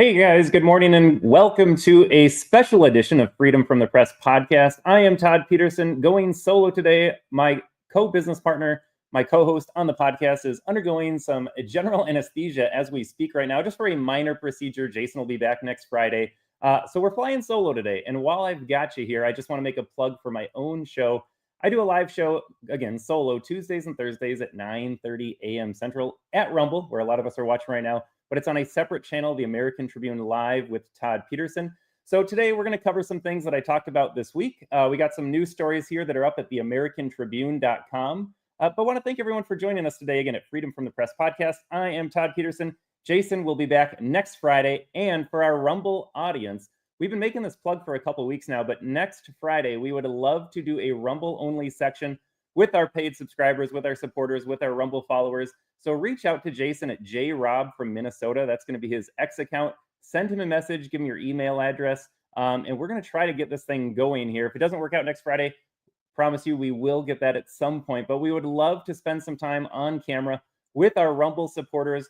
Hey guys, good morning and welcome to a special edition of Freedom from the Press podcast. I am Todd Peterson, going solo today. My co-business partner, my co-host on the podcast is undergoing some general anesthesia as we speak right now, just for a minor procedure. Jason will be back next Friday. So we're flying solo today. And while I've got you here, I just want to make a plug for my own show. I do a live show, again, solo, Tuesdays and Thursdays at 9:30 a.m. Central at Rumble, where a lot of us are watching right now. But it's on a separate channel, the American Tribune Live with Todd Peterson. So today we're going to cover some things that I talked about this week. We got some news stories here that are up at theamericantribune.com. But want to thank everyone for joining us today again at Freedom from the Press podcast. I am Todd Peterson. Jason will be back next Friday. And for our Rumble audience, we've been making this plug for a couple of weeks now, but next Friday, we would love to do a Rumble-only section with our paid subscribers, with our supporters, with our Rumble followers. So reach out to Jason at JRob from Minnesota. That's going to be his X account. Send him a message, give him your email address, and we're going to try to get this thing going here. If it doesn't work out next Friday, promise you we will get that at some point. But we would love to spend some time on camera with our Rumble supporters.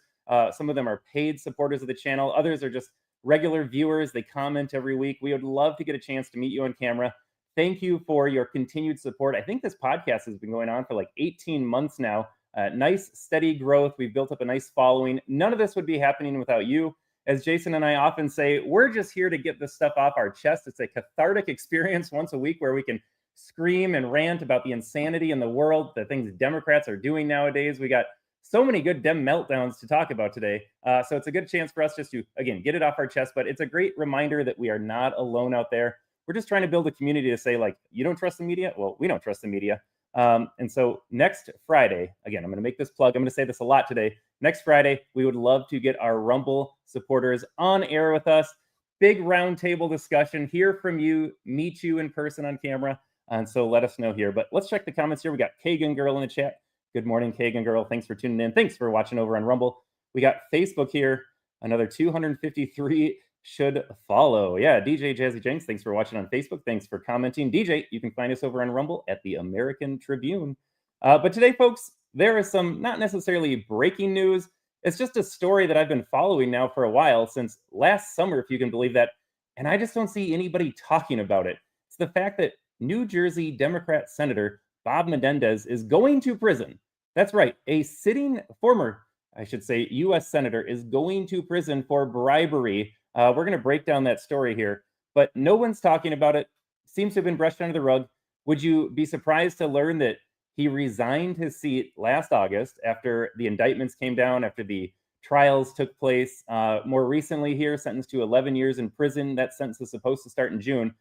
Some of them are paid supporters of the channel. Others are just regular viewers. They comment every week. We would love to get a chance to meet you on camera. Thank you for your continued support. I think this podcast has been going on for like 18 months now. Nice, steady growth. We've built up a nice following. None of this would be happening without you. As Jason and I often say, we're just here to get this stuff off our chest. It's a cathartic experience once a week where we can scream and rant about the insanity in the world, the things Democrats are doing nowadays. We got so many good Dem Meltdowns to talk about today. So it's a good chance for us just to, again, get it off our chest. But it's a great reminder that we are not alone out there. We're just trying to build a community to say, like, you don't trust the media? Well, we don't trust the media. And so next Friday, again, I'm going to make this plug. I'm going to say this a lot today. Next Friday, we would love to get our Rumble supporters on air with us. Big roundtable discussion, hear from you, meet you in person on camera. And so let us know here. But let's check the comments here. We got Kagan Girl in the chat. Good morning, Kagan Girl. Thanks for tuning in. Thanks for watching over on Rumble. We got Facebook here. Another 253 should follow. Yeah, DJ Jazzy Jenks, thanks for watching on Facebook. Thanks for commenting. DJ, you can find us over on Rumble at the American Tribune. But today, folks, there is some not necessarily breaking news. It's just a story that I've been following now for a while, since last summer, if you can believe that. And I just don't see anybody talking about it. It's the fact that New Jersey Democrat Senator Bob Menendez is going to prison. That's right. A sitting former, I should say, U.S. Senator is going to prison for bribery. We're going to break down that story here, but no one's talking about it. Seems to have been brushed under the rug. Would you be surprised to learn that he resigned his seat last August after the indictments came down, after the trials took place? More recently here, sentenced to 11 years in prison. That sentence is supposed to start in June.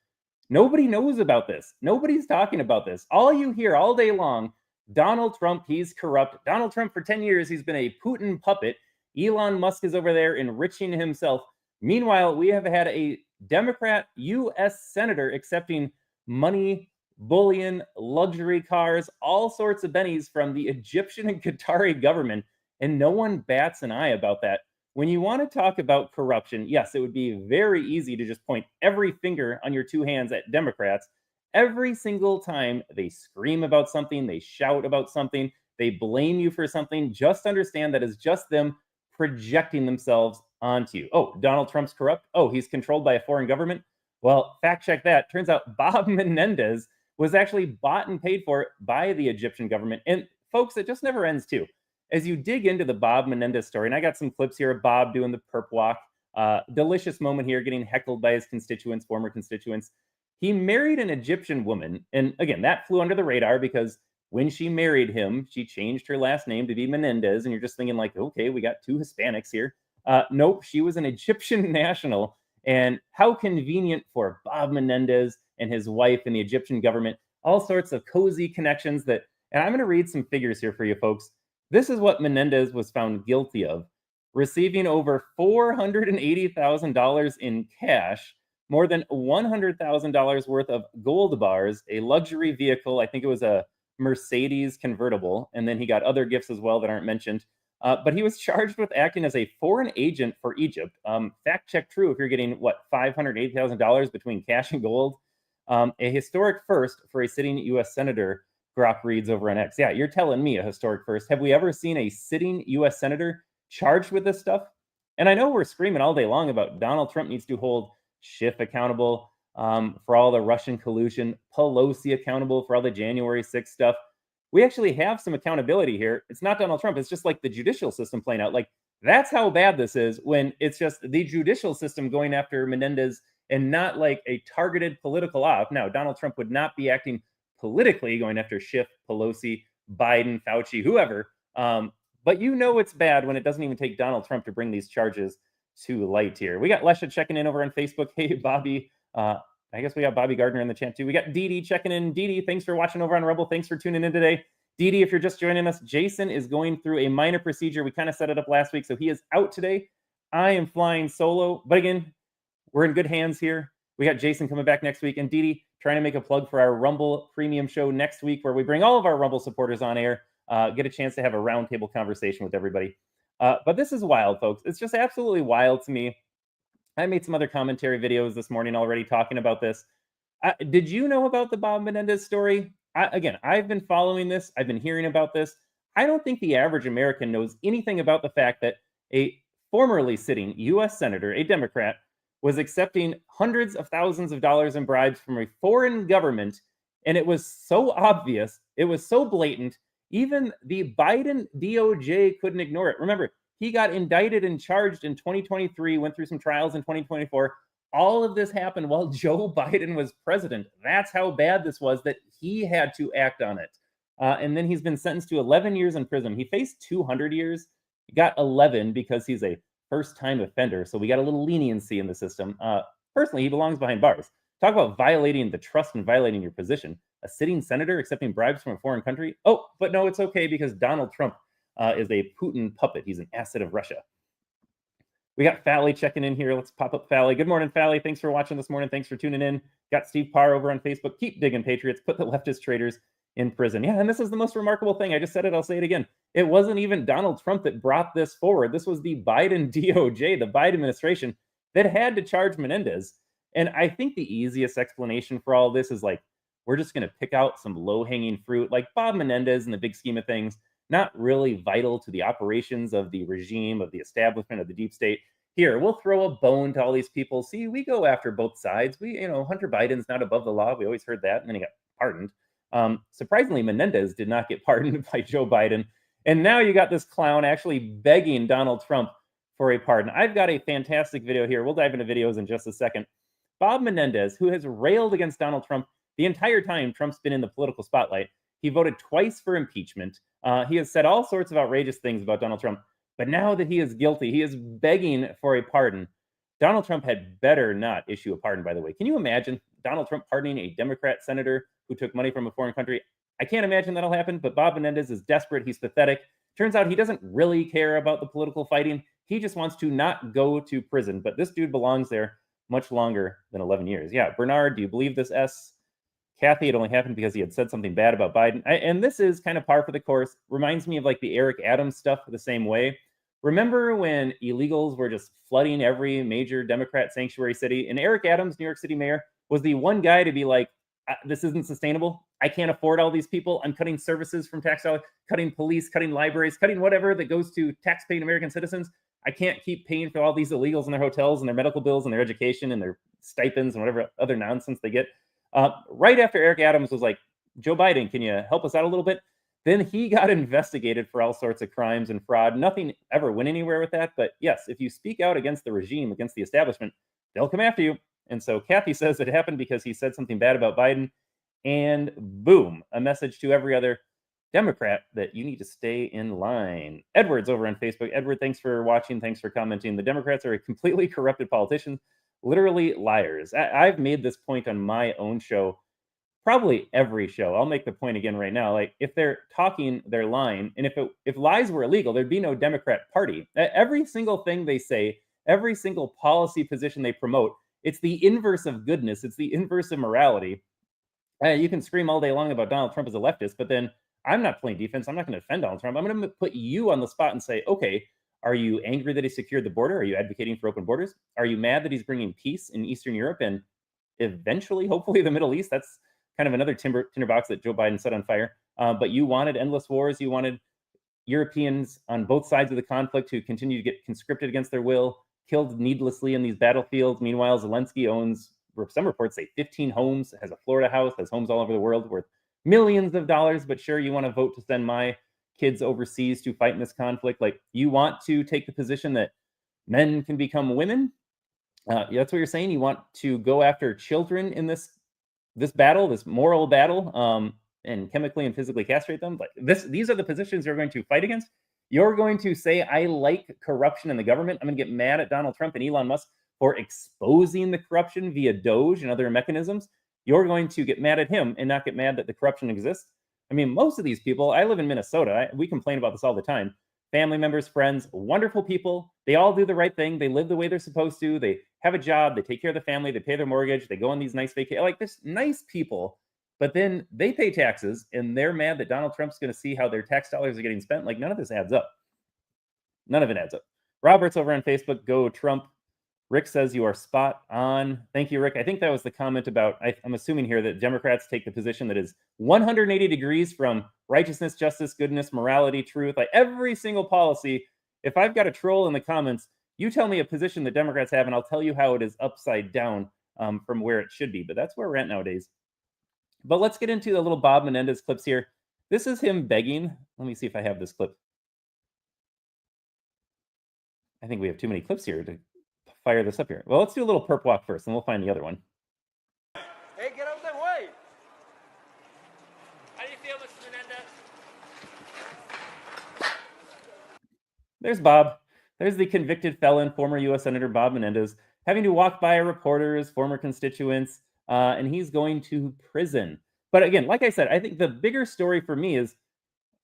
Nobody knows about this. Nobody's talking about this. All you hear all day long, Donald Trump, he's corrupt. Donald Trump, for 10 years, he's been a Putin puppet. Elon Musk is over there enriching himself. Meanwhile, we have had a Democrat U.S. Senator accepting money, bullion, luxury cars, all sorts of bennies from the Egyptian and Qatari government, and no one bats an eye about that. When you want to talk about corruption, yes, it would be very easy to just point every finger on your two hands at Democrats. Every single time they scream about something, they shout about something, they blame you for something, just understand that it's just them projecting themselves onto you. Oh, Donald Trump's corrupt? Oh, he's controlled by a foreign government? Well, fact check that. Turns out Bob Menendez was actually bought and paid for by the Egyptian government. And folks, it just never ends too. As you dig into the Bob Menendez story, and I got some clips here of Bob doing the perp walk, delicious moment here, getting heckled by his constituents, former constituents. He married an Egyptian woman. And again, that flew under the radar because when she married him, she changed her last name to be Menendez. And you're just thinking like, okay, we got two Hispanics here. Nope, she was an Egyptian national. And how convenient for Bob Menendez and his wife and the Egyptian government. All sorts of cozy connections that, and I'm going to read some figures here for you folks. This is what Menendez was found guilty of. Receiving over $480,000 in cash, more than $100,000 worth of gold bars, a luxury vehicle. I think it was a Mercedes convertible. And then he got other gifts as well that aren't mentioned. But he was charged with acting as a foreign agent for Egypt. Fact check true if you're getting, what, $580,000 between cash and gold. A historic first for a sitting U.S. Senator, Grok reads over on X. Yeah, you're telling me a historic first. Have we ever seen a sitting U.S. Senator charged with this stuff? And I know we're screaming all day long about Donald Trump needs to hold Schiff accountable for all the Russian collusion, Pelosi accountable for all the January 6th stuff. We actually have some accountability here. It's not Donald Trump. It's just like the judicial system playing out. Like, that's how bad this is when it's just the judicial system going after Menendez and not like a targeted political op. Now, Donald Trump would not be acting politically going after Schiff, Pelosi, Biden, Fauci, whoever. But you know it's bad when it doesn't even take Donald Trump to bring these charges to light here. We got Lesha checking in over on Facebook. Hey, Bobby. I guess we got Bobby Gardner in the chat too. We got Dee Dee checking in. Dee Dee, thanks for watching over on Rumble. Thanks for tuning in today. Dee Dee, if you're just joining us, Jason is going through a minor procedure. We kind of set it up last week, so he is out today. I am flying solo. But again, we're in good hands here. We got Jason coming back next week. And Dee Dee, trying to make a plug for our Rumble premium show next week where we bring all of our Rumble supporters on air, get a chance to have a roundtable conversation with everybody. But this is wild, folks. It's just absolutely wild to me. I made some other commentary videos this morning already talking about this. Did you know about the Bob Menendez story? Again, I've been following this. I've been hearing about this. I don't think the average American knows anything about the fact that a formerly sitting U.S. Senator, a Democrat, was accepting hundreds of thousands of dollars in bribes from a foreign government. And it was so obvious. It was so blatant. Even the Biden DOJ couldn't ignore it. Remember, he got indicted and charged in 2023, went through some trials in 2024. All of this happened while Joe Biden was president. That's how bad this was that he had to act on it. And then he's been sentenced to 11 years in prison. He faced 200 years. He got 11 because he's a first-time offender. So we got a little leniency in the system. Personally, he belongs behind bars. Talk about violating the trust and violating your position. A sitting senator accepting bribes from a foreign country? Oh, but no, it's okay because Donald Trump is a Putin puppet. He's an asset of Russia. We got Fally checking in here. Let's pop up Fally. Good morning, Fally. Thanks for watching this morning. Thanks for tuning in. Got Steve Parr over on Facebook. Keep digging, Patriots. Put the leftist traitors in prison. Yeah, and this is the most remarkable thing. I just said it. I'll say it again. It wasn't even Donald Trump that brought this forward. This was the Biden DOJ, the Biden administration, that had to charge Menendez. And I think the easiest explanation for all this is like, we're just going to pick out some low-hanging fruit, like Bob Menendez in the big scheme of things, not really vital to the operations of the regime, of the establishment, of the deep state. Here, we'll throw a bone to all these people. See, we go after both sides. Hunter Biden's not above the law. We always heard that, and then he got pardoned. Surprisingly, Menendez did not get pardoned by Joe Biden. And now you got this clown actually begging Donald Trump for a pardon. I've got a fantastic video here. We'll dive into videos in just a second. Bob Menendez, who has railed against Donald Trump the entire time Trump's been in the political spotlight. He voted twice for impeachment. He has said all sorts of outrageous things about Donald Trump. But now that he is guilty, he is begging for a pardon. Donald Trump had better not issue a pardon, by the way. Can you imagine Donald Trump pardoning a Democrat senator who took money from a foreign country? I can't imagine that'll happen, but Bob Menendez is desperate. He's pathetic. Turns out he doesn't really care about the political fighting. He just wants to not go to prison. But this dude belongs there much longer than 11 years. Yeah, Bernard, do you believe this S? Kathy, it only happened because he had said something bad about Biden. And this is kind of par for the course. Reminds me of like the Eric Adams stuff the same way. Remember when illegals were just flooding every major Democrat sanctuary city? And Eric Adams, New York City mayor, was the one guy to be like, this isn't sustainable. I can't afford all these people. I'm cutting services from tax dollars, cutting police, cutting libraries, cutting whatever that goes to tax-paying American citizens. I can't keep paying for all these illegals and their hotels and their medical bills and their education and their stipends and whatever other nonsense they get. Right after Eric Adams was like, Joe Biden, can you help us out a little bit? Then he got investigated for all sorts of crimes and fraud. Nothing ever went anywhere with that. But yes, if you speak out against the regime, against the establishment, they'll come after you. And so Kathy says it happened because he said something bad about Biden. And boom, a message to every other Democrat that you need to stay in line. Edward's over on Facebook. Edward, thanks for watching. Thanks for commenting. The Democrats are a completely corrupted politicians, literally liars. I've made this point on my own show, probably every show. I'll make the point again right now. Like, if they're talking, they're lying. And if lies were illegal, there'd be no Democrat Party. Every single thing they say, every single policy position they promote, it's the inverse of goodness. It's the inverse of morality. You can scream all day long about Donald Trump as a leftist, but then I'm not playing defense. I'm not going to defend Donald Trump. I'm going to put you on the spot and say, okay, are you angry that he secured the border? Are you advocating for open borders? Are you mad that he's bringing peace in Eastern Europe and eventually, hopefully, the Middle East? That's kind of another tinderbox that Joe Biden set on fire. But you wanted endless wars. You wanted Europeans on both sides of the conflict who continue to get conscripted against their will, killed needlessly in these battlefields. Meanwhile, Zelensky owns, some reports say, 15 homes, has a Florida house, has homes all over the world worth millions of dollars. But sure, you want to vote to send my kids overseas to fight in this conflict? Like, you want to take the position that men can become women? That's what you're saying? You want to go after children in this battle, this moral battle, and chemically and physically castrate them? Like, these are the positions you're going to fight against? You're going to say, I like corruption in the government. I'm going to get mad at Donald Trump and Elon Musk for exposing the corruption via DOGE and other mechanisms. You're going to get mad at him and not get mad that the corruption exists. I mean, most of these people, I live in Minnesota. We complain about this all the time. Family members, friends, wonderful people. They all do the right thing. They live the way they're supposed to. They have a job. They take care of the family. They pay their mortgage. They go on these nice vacations. Like, there's nice people. But then they pay taxes, and they're mad that Donald Trump's going to see how their tax dollars are getting spent. Like, none of this adds up. None of it adds up. Robert's over on Facebook. Go Trump. Rick says you are spot on. Thank you, Rick. I think that was the comment about, I'm assuming here that Democrats take the position that is 180 degrees from righteousness, justice, goodness, morality, truth. Like, every single policy, if I've got a troll in the comments, you tell me a position that Democrats have, and I'll tell you how it is upside down from where it should be. But that's where we're at nowadays. But let's get into the little Bob Menendez clips here. This is him begging. Let me see if I have this clip. I think we have too many clips here to fire this up here. Well, let's do a little perp walk first, and we'll find the other one. Hey, get out of the way! How do you feel, Mr. Menendez? There's Bob. There's the convicted felon, former U.S. Senator Bob Menendez, having to walk by reporters, former constituents, and he's going to prison. But again, like I said, I think the bigger story for me is,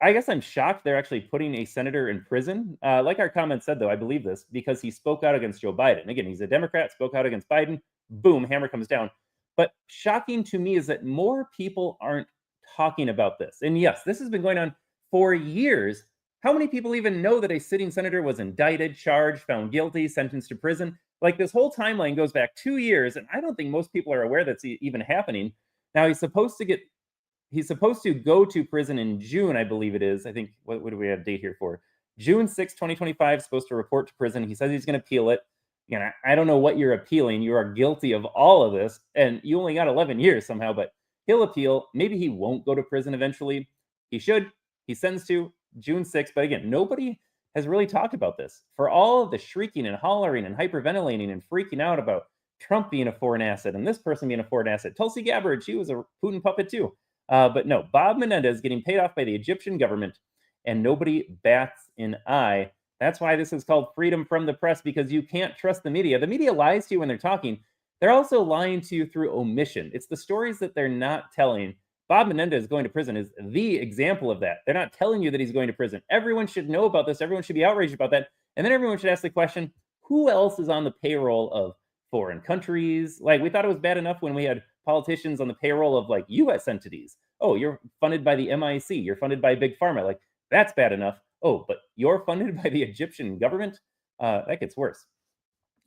I guess I'm shocked they're actually putting a senator in prison. Like our comment said, though, I believe this because he spoke out against Joe Biden. Again, he's a Democrat, spoke out against Biden. Boom, hammer comes down. But shocking to me is that more people aren't talking about this. And yes, this has been going on for years. How many people even know that a sitting senator was indicted, charged, found guilty, sentenced to prison? Like, this whole timeline goes back 2 years, and I don't think most people are aware that's even happening. Now, he's supposed to go to prison in June, I believe it is. I think, what do we have date here for? June 6, 2025, supposed to report to prison. He says he's going to appeal it. Again, I don't know what you're appealing. You are guilty of all of this, and you only got 11 years somehow, but he'll appeal. Maybe he won't go to prison eventually. He should. He's sentenced to June 6th. But again, nobody has really talked about this. For all of the shrieking and hollering and hyperventilating and freaking out about Trump being a foreign asset and this person being a foreign asset. Tulsi Gabbard, she was a Putin puppet too. But no, Bob Menendez getting paid off by the Egyptian government, and nobody bats an eye. That's why this is called freedom from the press, because you can't trust the media. The media lies to you when they're talking. They're also lying to you through omission. It's the stories that they're not telling. Bob Menendez going to prison is the example of that. They're not telling you that he's going to prison. Everyone should know about this. Everyone should be outraged about that. And then everyone should ask the question, who else is on the payroll of foreign countries? Like, we thought it was bad enough when we had politicians on the payroll of, like, U.S. entities. Oh, you're funded by the MIC. You're funded by Big Pharma. Like, that's bad enough. Oh, but you're funded by the Egyptian government? That gets worse.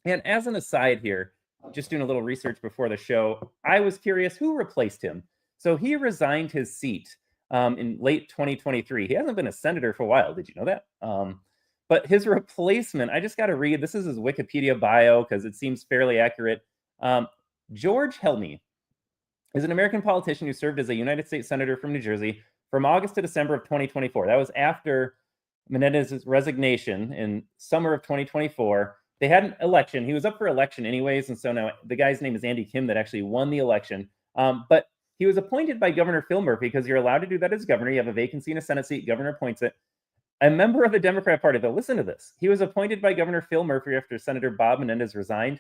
And as an aside here, just doing a little research before the show, I was curious who replaced him. So he resigned his seat in late 2023. He hasn't been a senator for a while. Did you know that? But his replacement, I just got to read. This is his Wikipedia bio because it seems fairly accurate. George Helmy is an American politician who served as a United States Senator from New Jersey from August to December of 2024. That was after Menendez's resignation in summer of 2024. They had an election. He was up for election anyways. And so now the guy's name is Andy Kim that actually won the election. But he was appointed by Governor Phil Murphy because you're allowed to do that as governor. You have a vacancy in a Senate seat. Governor appoints it. A member of the Democrat Party, though, listen to this. He was appointed by Governor Phil Murphy after Senator Bob Menendez resigned.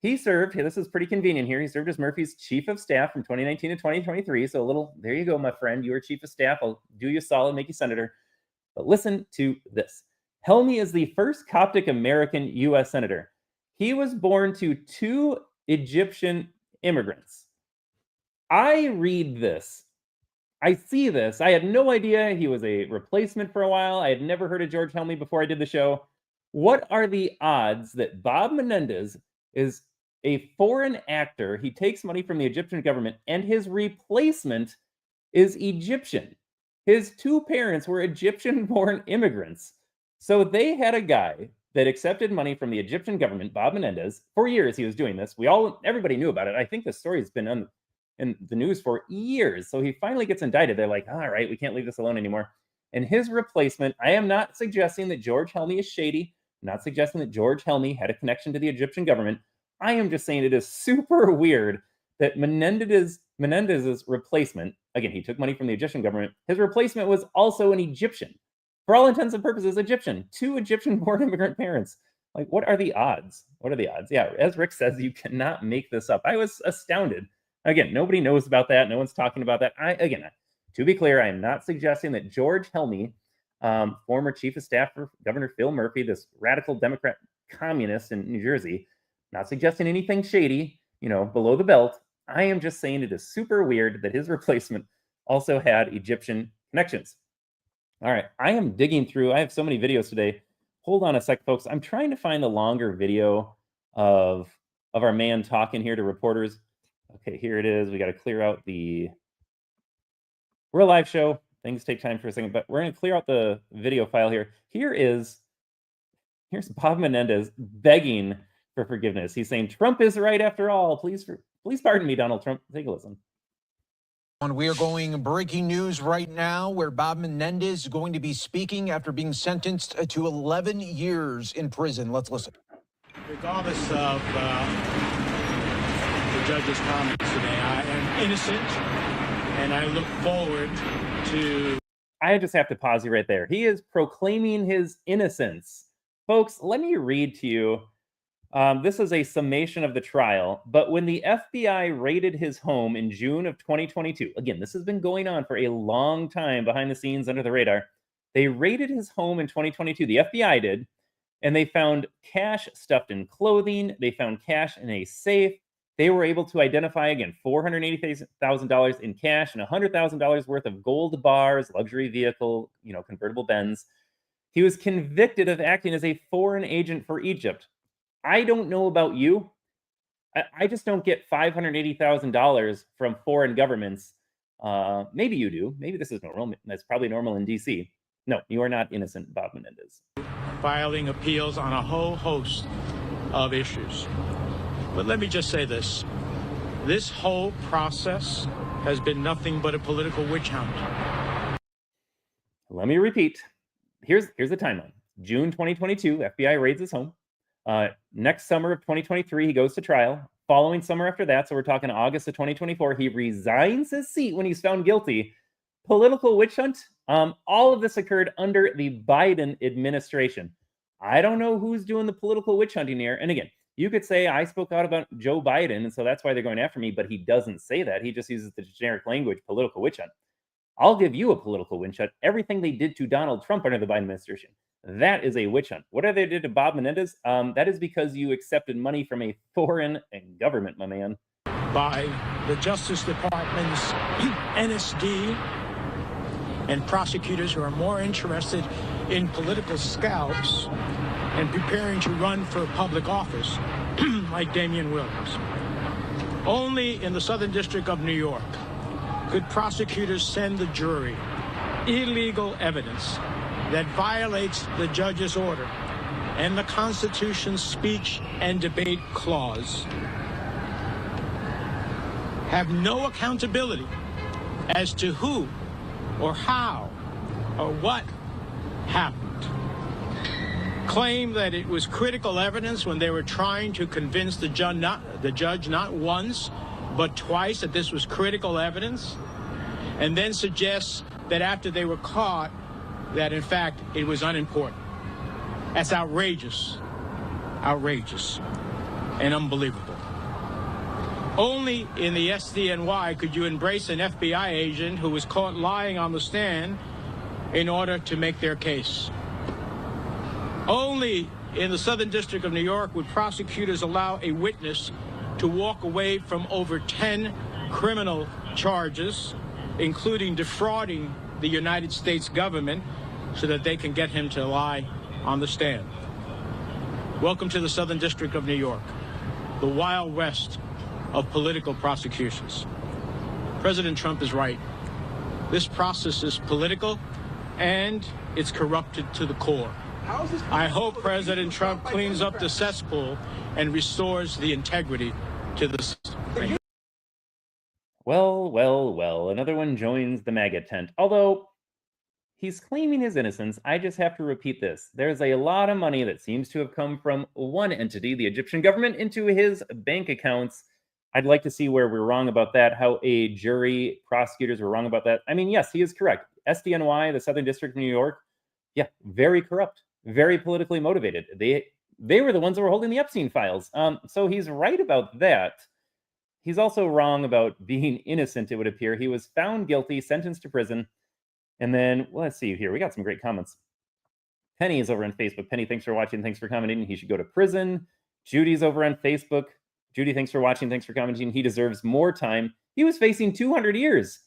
He served, this is pretty convenient here, he served as Murphy's chief of staff from 2019 to 2023. So a little, there you go, my friend. You were chief of staff. I'll do you a solid, make you senator. But listen to this. Helmy is the first Coptic American U.S. senator. He was born to 2 Egyptian immigrants. I read this. I see this. I had no idea he was a replacement for a while. I had never heard of George Helmy before I did the show. What are the odds that Bob Menendez is a foreign actor? He takes money from the Egyptian government, and his replacement is Egyptian. His two parents were Egyptian-born immigrants. So they had a guy that accepted money from the Egyptian government, Bob Menendez. For years he was doing this. Everybody knew about it. I think the story's been in the news for years. So he finally gets indicted. They're like, all right, we can't leave this alone anymore. And his replacement, I am not suggesting that George Helmy is shady. I'm not suggesting that George Helmy had a connection to the Egyptian government. I am just saying it is super weird that Menendez's replacement, again, he took money from the Egyptian government. His replacement was also an Egyptian. For all intents and purposes, Egyptian. Two Egyptian-born immigrant parents. Like, what are the odds? What are the odds? Yeah, as Rick says, you cannot make this up. I was astounded. Again, nobody knows about that. No one's talking about that. To be clear, I am not suggesting that George Helmy, former chief of staff for Governor Phil Murphy, this radical Democrat communist in New Jersey, not suggesting anything shady, below the belt. I am just saying it is super weird that his replacement also had Egyptian connections. All right, I am digging through. I have so many videos today. Hold on a sec, folks. I'm trying to find the longer video of our man talking here to reporters. Okay, here it is. We got to clear out we're a live show. Things take time for a second, but we're going to clear out the video file here. Here's Bob Menendez begging for forgiveness. He's saying, Trump is right after all. Please pardon me, Donald Trump. Take a listen. We are going breaking news right now where Bob Menendez is going to be speaking after being sentenced to 11 years in prison. Let's listen. Regardless of the judge's comments today, I am innocent, and I look forward to... I just have to pause you right there. He is proclaiming his innocence. Folks, let me read to you. This is a summation of the trial, but when the FBI raided his home in June of 2022, again, this has been going on for a long time behind the scenes under the radar. They raided his home in 2022, the FBI did, and they found cash stuffed in clothing. They found cash in a safe. They were able to identify, again, $480,000 in cash and $100,000 worth of gold bars, luxury vehicle, convertible Benz. He was convicted of acting as a foreign agent for Egypt. I don't know about you. I just don't get $580,000 from foreign governments. Maybe you do. Maybe this is normal. That's probably normal in D.C. No, you are not innocent, Bob Menendez. Filing appeals on a whole host of issues. But let me just say this. This whole process has been nothing but a political witch hunt. Let me repeat. Here's the timeline. June 2022, FBI raids his home. Next summer of 2023, he goes to trial. Following summer after that, so we're talking August of 2024, he resigns his seat when he's found guilty. Political witch hunt. All of this occurred under the Biden administration. I don't know who's doing the political witch hunting here. And again, you could say I spoke out about Joe Biden, and so that's why they're going after me, but he doesn't say that. He just uses the generic language, political witch hunt. I'll give you a political witch hunt. Everything they did to Donald Trump under the Biden administration, that is a witch hunt. Whatever they did to Bob Menendez, that is because you accepted money from a foreign government, my man. By the Justice Department's NSD and prosecutors who are more interested in political scalps and preparing to run for public office, like Damian Williams. Only in the Southern District of New York could prosecutors send the jury illegal evidence that violates the judge's order and the Constitution's speech and debate clause, have no accountability as to who or how or what happened, claim that it was critical evidence when they were trying to convince the judge not once but twice that this was critical evidence, and then suggest that after they were caught that in fact it was unimportant. That's outrageous and unbelievable. Only in the SDNY could you embrace an FBI agent who was caught lying on the stand in order to make their case. Only in the Southern District of New York would prosecutors allow a witness to walk away from over 10 criminal charges, including defrauding the United States government, so that they can get him to lie on the stand. Welcome to the Southern District of New York, the Wild West of political prosecutions. President Trump is right. This process is political and it's corrupted to the core. I hope President Trump cleans up the cesspool and restores the integrity to the system. Thank you. Well, well, well, another one joins the MAGA tent. Although he's claiming his innocence, I just have to repeat this. There's a lot of money that seems to have come from one entity, the Egyptian government, into his bank accounts. I'd like to see where we're wrong about that, how a jury, prosecutors were wrong about that. I mean, yes, he is correct. SDNY, the Southern District of New York, yeah, very corrupt, very politically motivated. They were the ones that were holding the Epstein files. So he's right about that. He's also wrong about being innocent, it would appear. He was found guilty, sentenced to prison. And then, well, let's see here. We got some great comments. Penny is over on Facebook. Penny, thanks for watching. Thanks for commenting. He should go to prison. Judy's over on Facebook. Judy, thanks for watching. Thanks for commenting. He deserves more time. He was facing 200 years.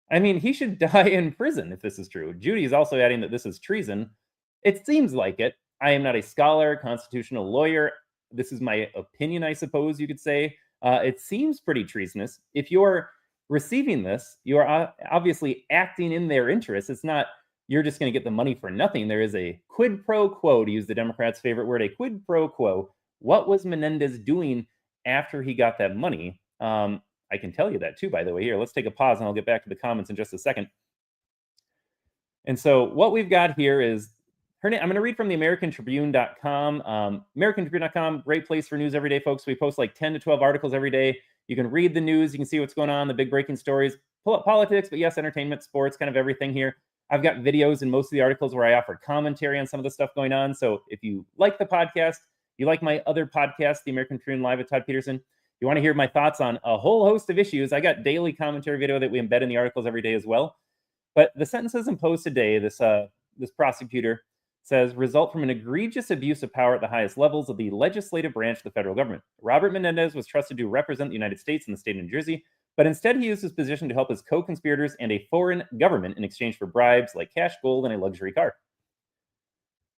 I mean, he should die in prison if this is true. Judy is also adding that this is treason. It seems like it. I am not a scholar, constitutional lawyer. This is my opinion, I suppose you could say. It seems pretty treasonous. If you're receiving this, you are obviously acting in their interest. It's not you're just going to get the money for nothing. There is a quid pro quo, to use the Democrats' favorite word, a quid pro quo. What was Menendez doing after he got that money? I can tell you that too, by the way. Here, let's take a pause and I'll get back to the comments in just a second. And so what we've got here is her name. I'm going to read from the AmericanTribune.com. AmericanTribune.com, great place for news every day, folks. We post like 10 to 12 articles every day. You can read the news. You can see what's going on, the big breaking stories, pull up politics, but yes, entertainment, sports, kind of everything here. I've got videos in most of the articles where I offer commentary on some of the stuff going on. So if you like the podcast, you like my other podcast, the American Tribune Live with Todd Peterson, you want to hear my thoughts on a whole host of issues, I got daily commentary video that we embed in the articles every day as well. But the sentences imposed today, this prosecutor says, result from an egregious abuse of power at the highest levels of the legislative branch of the federal government. Robert Menendez was trusted to represent the United States in the state of New Jersey, but instead he used his position to help his co-conspirators and a foreign government in exchange for bribes like cash, gold, and a luxury car.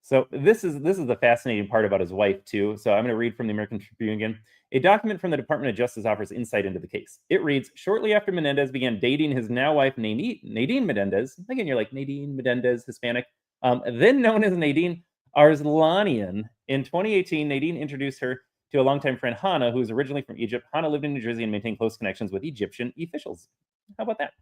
So this is the fascinating part about his wife, too. So I'm going to read from the American Tribune again. A document from the Department of Justice offers insight into the case. It reads, shortly after Menendez began dating his now wife, Nadine Menendez, again, you're like, Nadine Menendez, Hispanic, then known as Nadine Arslanian, in 2018, Nadine introduced her to a longtime friend, Hannah, who is originally from Egypt. Hannah lived in New Jersey and maintained close connections with Egyptian officials. How about that?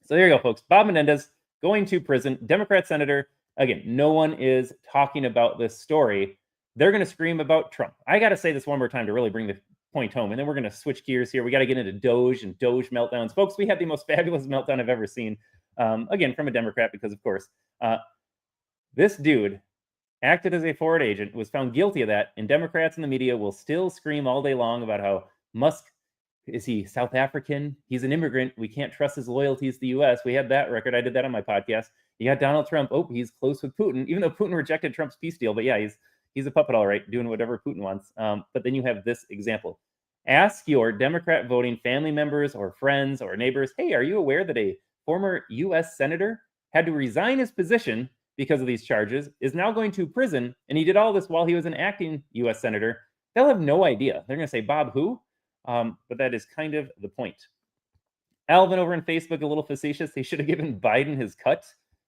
So there you go, folks. Bob Menendez going to prison, Democrat senator. Again, no one is talking about this story. They're going to scream about Trump. I got to say this one more time to really bring the point home, and then we're going to switch gears here. We got to get into DOGE and DOGE meltdowns. Folks, we had the most fabulous meltdown I've ever seen, again, from a Democrat, because, of course, this dude acted as a foreign agent, was found guilty of that, and Democrats in the media will still scream all day long about how Musk, is he South African? He's an immigrant. We can't trust his loyalties to the U.S. We had that record. I did that on my podcast. You got Donald Trump. Oh, he's close with Putin, even though Putin rejected Trump's peace deal. But yeah, he's a puppet, all right, doing whatever Putin wants. But then you have this example. Ask your Democrat voting family members or friends or neighbors, hey, are you aware that a former U.S. senator had to resign his position because of these charges, is now going to prison, and he did all this while he was an acting U.S. senator? They'll have no idea. They're going to say, Bob, who? But that is kind of the point. Alvin over on Facebook, a little facetious. They should have given Biden his cut.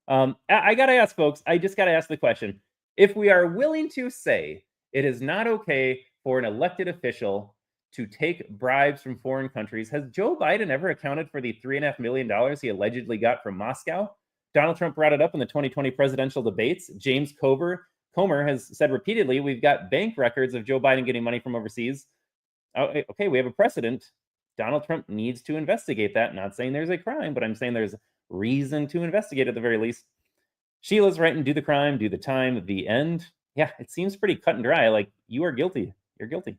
I got to ask, folks, I just got to ask the question. If we are willing to say it is not okay for an elected official to take bribes from foreign countries, has Joe Biden ever accounted for the $3.5 million he allegedly got from Moscow? Donald Trump brought it up in the 2020 presidential debates. James Comer has said repeatedly, we've got bank records of Joe Biden getting money from overseas. Okay, we have a precedent. Donald Trump needs to investigate that. Not saying there's a crime, but I'm saying there's reason to investigate at the very least. Sheila's writing, do the crime, do the time, the end. Yeah, it seems pretty cut and dry. Like, you are guilty. You're guilty.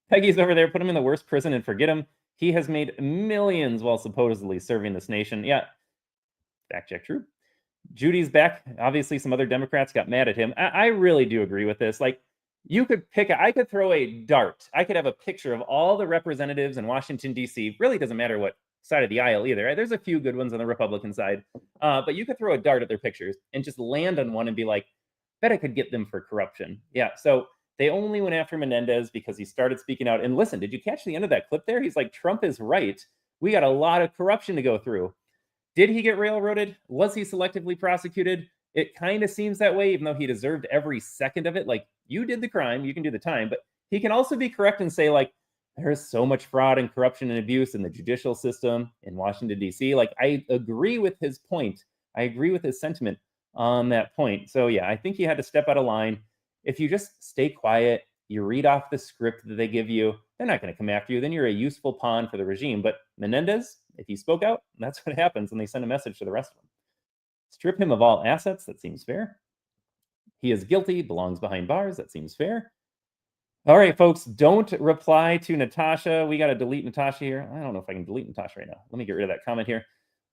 Peggy's over there. Put him in the worst prison and forget him. He has made millions while supposedly serving this nation. Yeah, fact check, true. Judy's back. Obviously, some other Democrats got mad at him. I really do agree with this. Like, you could I could throw a dart. I could have a picture of all the representatives in Washington, D.C. Really doesn't matter what side of the aisle either. Right? There's a few good ones on the Republican side. But you could throw a dart at their pictures and just land on one and be like, bet I could get them for corruption. Yeah, so they only went after Menendez because he started speaking out. And listen, did you catch the end of that clip there? He's like, Trump is right. We got a lot of corruption to go through. Did he get railroaded? Was he selectively prosecuted? It kind of seems that way, even though he deserved every second of it. Like, you did the crime, you can do the time, but he can also be correct and say, like, there's so much fraud and corruption and abuse in the judicial system in Washington, D.C. Like, I agree with his point. I agree with his sentiment on that point. So, yeah, I think he had to step out of line. If you just stay quiet, you read off the script that they give you, they're not going to come after you. Then you're a useful pawn for the regime. But Menendez, if he spoke out, that's what happens when they send a message to the rest of them. Strip him of all assets. That seems fair. He is guilty, belongs behind bars. That seems fair. All right, folks, don't reply to Natasha. We got to delete Natasha here. I don't know if I can delete Natasha right now. Let me get rid of that comment here.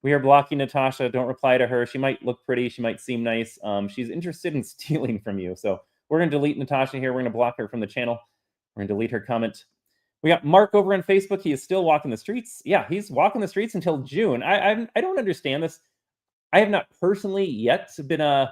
We are blocking Natasha. Don't reply to her. She might look pretty. She might seem nice. She's interested in stealing from you. So we're going to delete Natasha here. We're going to block her from the channel. We're going to delete her comment. We got Mark over on Facebook. He is still walking the streets. Yeah, he's walking the streets until June. I don't understand this. I have not personally yet been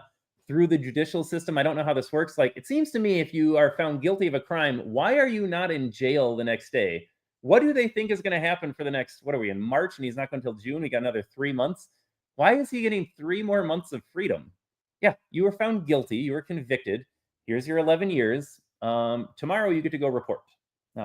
through the judicial system. I don't know how this works. Like, it seems to me if you are found guilty of a crime, why are you not in jail the next day? What do they think is going to happen for the next, what are we, in March? And he's not going until June. We got another 3 months. Why is he getting 3 more months of freedom? Yeah, you were found guilty. You were convicted. Here's your 11 years. Tomorrow you get to go report.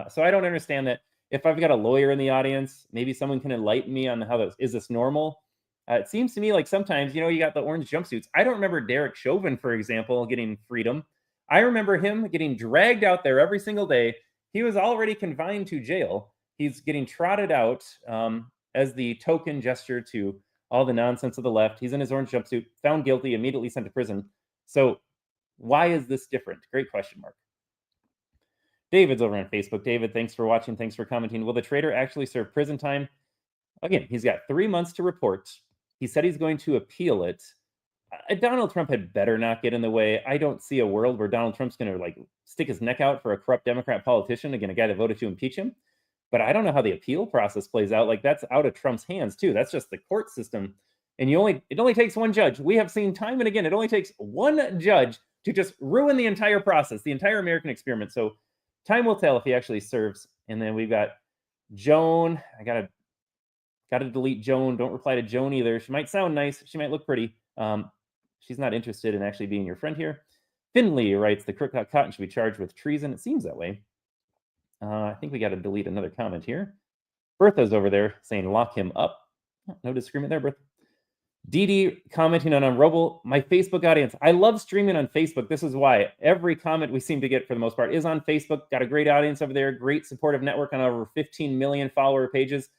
So I don't understand that. If I've got a lawyer in the audience, maybe someone can enlighten me on how this, is this normal? It seems to me like sometimes, you got the orange jumpsuits. I don't remember Derek Chauvin, for example, getting freedom. I remember him getting dragged out there every single day. He was already confined to jail. He's getting trotted out as the token gesture to all the nonsense of the left. He's in his orange jumpsuit, found guilty, immediately sent to prison. So why is this different? Great question mark. David's over on Facebook. David, thanks for watching. Thanks for commenting. Will the traitor actually serve prison time? Again, he's got 3 months to report. He said he's going to appeal it. Donald Trump had better not get in the way. I don't see a world where Donald Trump's going to stick his neck out for a corrupt Democrat politician, again, a guy that voted to impeach him. But I don't know how the appeal process plays out. Like, that's out of Trump's hands too. That's just the court system. And it only takes one judge. We have seen time and again, it only takes one judge to just ruin the entire process, the entire American experiment. So time will tell if he actually serves. And then we've got Joan. I got to delete Joan. Don't reply to Joan either. She might sound nice. She might look pretty. She's not interested in actually being your friend here. Finley writes, the crook got caught and should be charged with treason. It seems that way. I think we got to delete another comment here. Bertha's over there saying, lock him up. No disagreement there, Bertha. Dee commenting on Rumble, my Facebook audience. I love streaming on Facebook. This is why every comment we seem to get for the most part is on Facebook. Got a great audience over there. Great supportive network on over 15 million follower pages.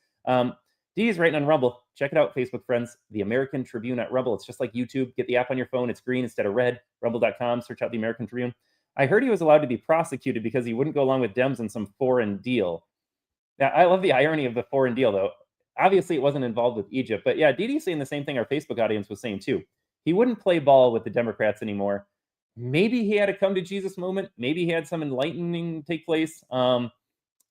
Dee is writing on Rumble. Check it out, Facebook friends. The American Tribune at Rumble. It's just like YouTube. Get the app on your phone. It's green instead of red. Rumble.com. Search out the American Tribune. I heard he was allowed to be prosecuted because he wouldn't go along with Dems in some foreign deal. Yeah, I love the irony of the foreign deal, though. Obviously, it wasn't involved with Egypt. But yeah, Didi's saying the same thing our Facebook audience was saying, too. He wouldn't play ball with the Democrats anymore. Maybe he had a come to Jesus moment. Maybe he had some enlightening take place. I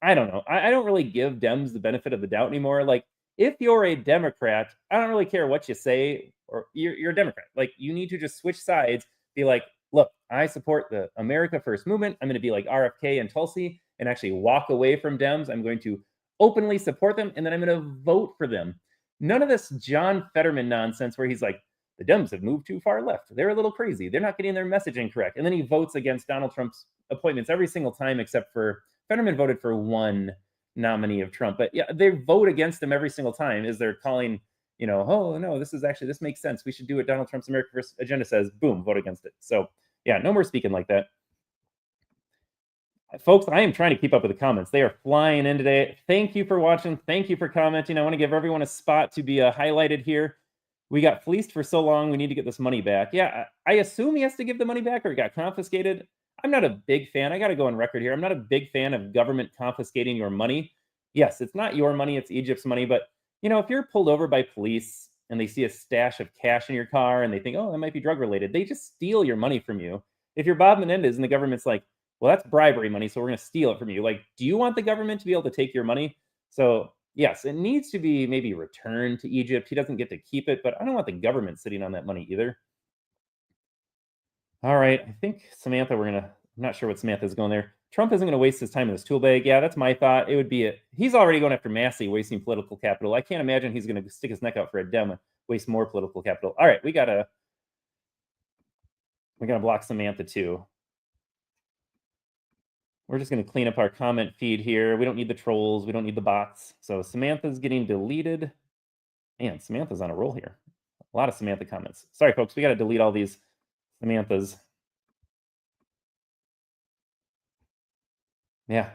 don't know. I don't really give Dems the benefit of the doubt anymore. Like, if you're a Democrat, I don't really care what you say, or you're a Democrat. Like, you need to just switch sides. Be like, look, I support the America First movement. I'm going to be like RFK and Tulsi and actually walk away from Dems. I'm going to openly support them, and then I'm going to vote for them. None of this John Fetterman nonsense where he's like, the Dems have moved too far left. They're a little crazy. They're not getting their messaging correct. And then he votes against Donald Trump's appointments every single time, except for Fetterman voted for one nominee of Trump. But yeah, they vote against them every single time as they're calling, oh, no, this makes sense. We should do what Donald Trump's America First agenda says. Boom, vote against it. So yeah, no more speaking like that. Folks, I am trying to keep up with the comments. They are flying in today. Thank you for watching. Thank you for commenting. I want to give everyone a spot to be highlighted here. We got fleeced for so long. We need to get this money back. Yeah, I assume he has to give the money back or it got confiscated. I'm not a big fan. I got to go on record here. I'm not a big fan of government confiscating your money. Yes, it's not your money. It's Egypt's money. But, if you're pulled over by police and they see a stash of cash in your car and they think, oh, that might be drug related, they just steal your money from you. If you're Bob Menendez and the government's like, well, that's bribery money, so we're going to steal it from you. Like, do you want the government to be able to take your money? So, yes, it needs to be maybe returned to Egypt. He doesn't get to keep it, but I don't want the government sitting on that money either. All right, I think Samantha, I'm not sure what Samantha's going there. Trump isn't going to waste his time in this tool bag. Yeah, that's my thought. It would be he's already going after Massey, wasting political capital. I can't imagine he's going to stick his neck out for a Dem waste more political capital. All right, we gotta block Samantha too. We're just going to clean up our comment feed here. We don't need the trolls. We don't need the bots. So Samantha's getting deleted. Man, Samantha's on a roll here. A lot of Samantha comments. Sorry, folks. We got to delete all these Samanthas. Yeah,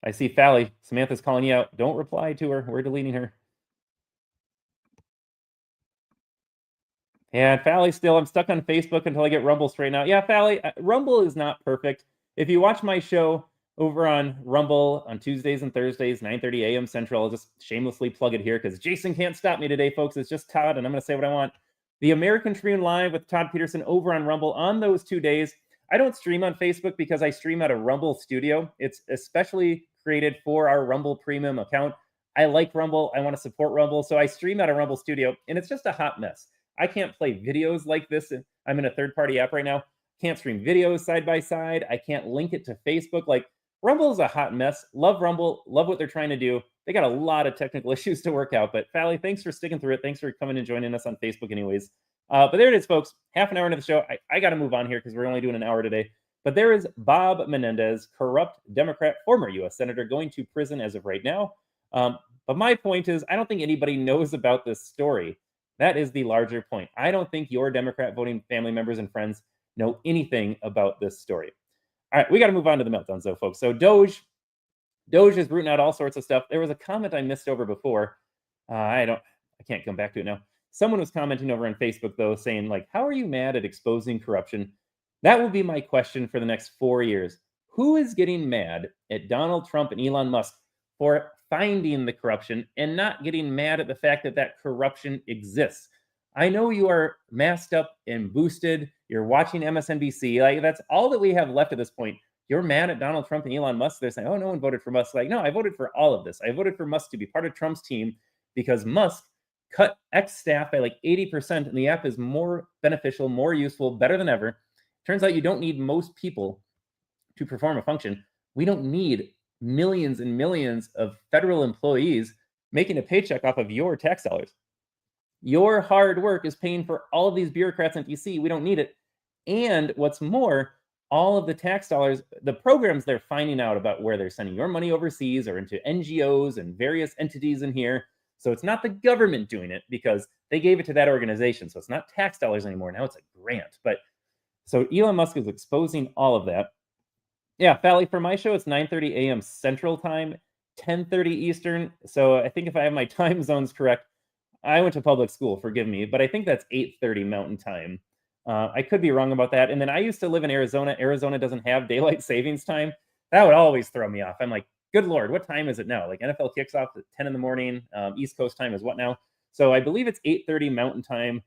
I see Fally. Samantha's calling you out. Don't reply to her. We're deleting her. Yeah, Fally still. I'm stuck on Facebook until I get Rumble straightened out. Yeah, Fally, Rumble is not perfect. If you watch my show over on Rumble on Tuesdays and Thursdays, 9:30 a.m. Central. I'll just shamelessly plug it here because Jason can't stop me today, folks. It's just Todd, and I'm going to say what I want. The American Tribune Live with Todd Peterson over on Rumble on those 2 days. I don't stream on Facebook because I stream out of Rumble Studio. It's especially created for our Rumble Premium account. I like Rumble. I want to support Rumble, so I stream out of Rumble Studio, and it's just a hot mess. I can't play videos like this. I'm in a third-party app right now. Can't stream videos side by side. I can't link it to Facebook. Like, Rumble is a hot mess. Love Rumble. Love what they're trying to do. They got a lot of technical issues to work out. But Fally, thanks for sticking through it. Thanks for coming and joining us on Facebook anyways. But there it is, folks. Half an hour into the show. I got to move on here because we're only doing an hour today. But there is Bob Menendez, corrupt Democrat, former U.S. Senator, going to prison as of right now. But my point is, I don't think anybody knows about this story. That is the larger point. I don't think your Democrat voting family members and friends know anything about this story. All right, we got to move on to the meltdowns, though, folks. So DOGE is rooting out all sorts of stuff. There was a comment I missed over before. I can't come back to it now. Someone was commenting over on Facebook, though, saying, like, how are you mad at exposing corruption? That will be my question for the next 4 years. Who is getting mad at Donald Trump and Elon Musk for finding the corruption and not getting mad at the fact that that corruption exists? I know you are masked up and boosted. You're watching MSNBC. Like, that's all that we have left at this point. You're mad at Donald Trump and Elon Musk. They're saying, oh, no one voted for Musk. Like, no, I voted for all of this. I voted for Musk to be part of Trump's team because Musk cut X staff by like 80%, and the app is more beneficial, more useful, better than ever. Turns out you don't need most people to perform a function. We don't need millions and millions of federal employees making a paycheck off of your tax dollars. Your hard work is paying for all of these bureaucrats in DC. We don't need it. And what's more, all of the tax dollars, the programs they're finding out about where they're sending your money overseas or into NGOs and various entities in here. So it's not the government doing it because they gave it to that organization. So it's not tax dollars anymore. Now it's a grant. But so Elon Musk is exposing all of that. Yeah, Fally, for my show, it's 9:30 a.m. Central Time, 10:30 Eastern. So I think if I have my time zones correct, I went to public school, forgive me, but I think that's 8:30 Mountain Time. I could be wrong about that. And then I used to live in Arizona. Arizona doesn't have daylight savings time. That would always throw me off. I'm like, good Lord, what time is it now? Like, NFL kicks off at 10 in the morning. East Coast time is what now? So I believe it's 8:30 Mountain Time,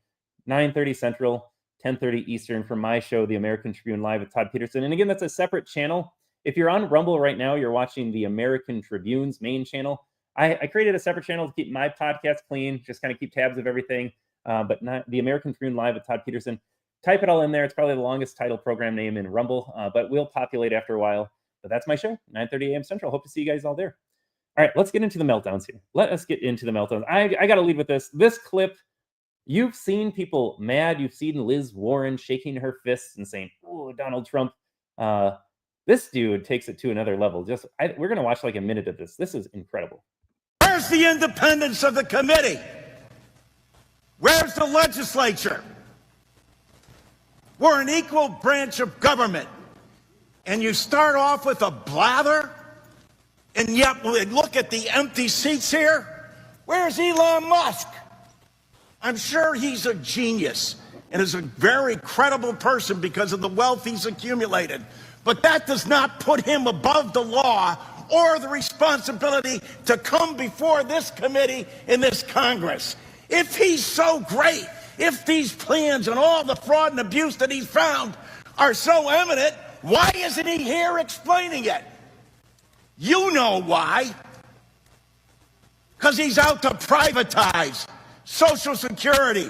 9:30 Central, 10:30 Eastern for my show, The American Tribune Live with Todd Peterson. And again, that's a separate channel. If you're on Rumble right now, you're watching the American Tribune's main channel. I created a separate channel to keep my podcast clean, just kind of keep tabs of everything, but not the American Tribune Live with Todd Peterson. Type it all in there. It's probably the longest title program name in Rumble, but we'll populate after a while. But that's my show, 9:30 a.m. Central. Hope to see you guys all there. All right, let's get into the meltdowns here. Let us get into the meltdowns. I got to lead with this. This clip, you've seen people mad. You've seen Liz Warren shaking her fists and saying, oh, Donald Trump. This dude takes it to another level. We're going to watch like a minute of this. This is incredible. Where's the independence of the committee? Where's the legislature? We're an equal branch of government. And you start off with a blather, and yet look at the empty seats here. Where's Elon Musk? I'm sure he's a genius and is a very credible person because of the wealth he's accumulated. But that does not put him above the law or the responsibility to come before this committee in this Congress. If he's so great, if these plans and all the fraud and abuse that he's found are so eminent, why isn't he here explaining it? You know why. Because he's out to privatize Social Security.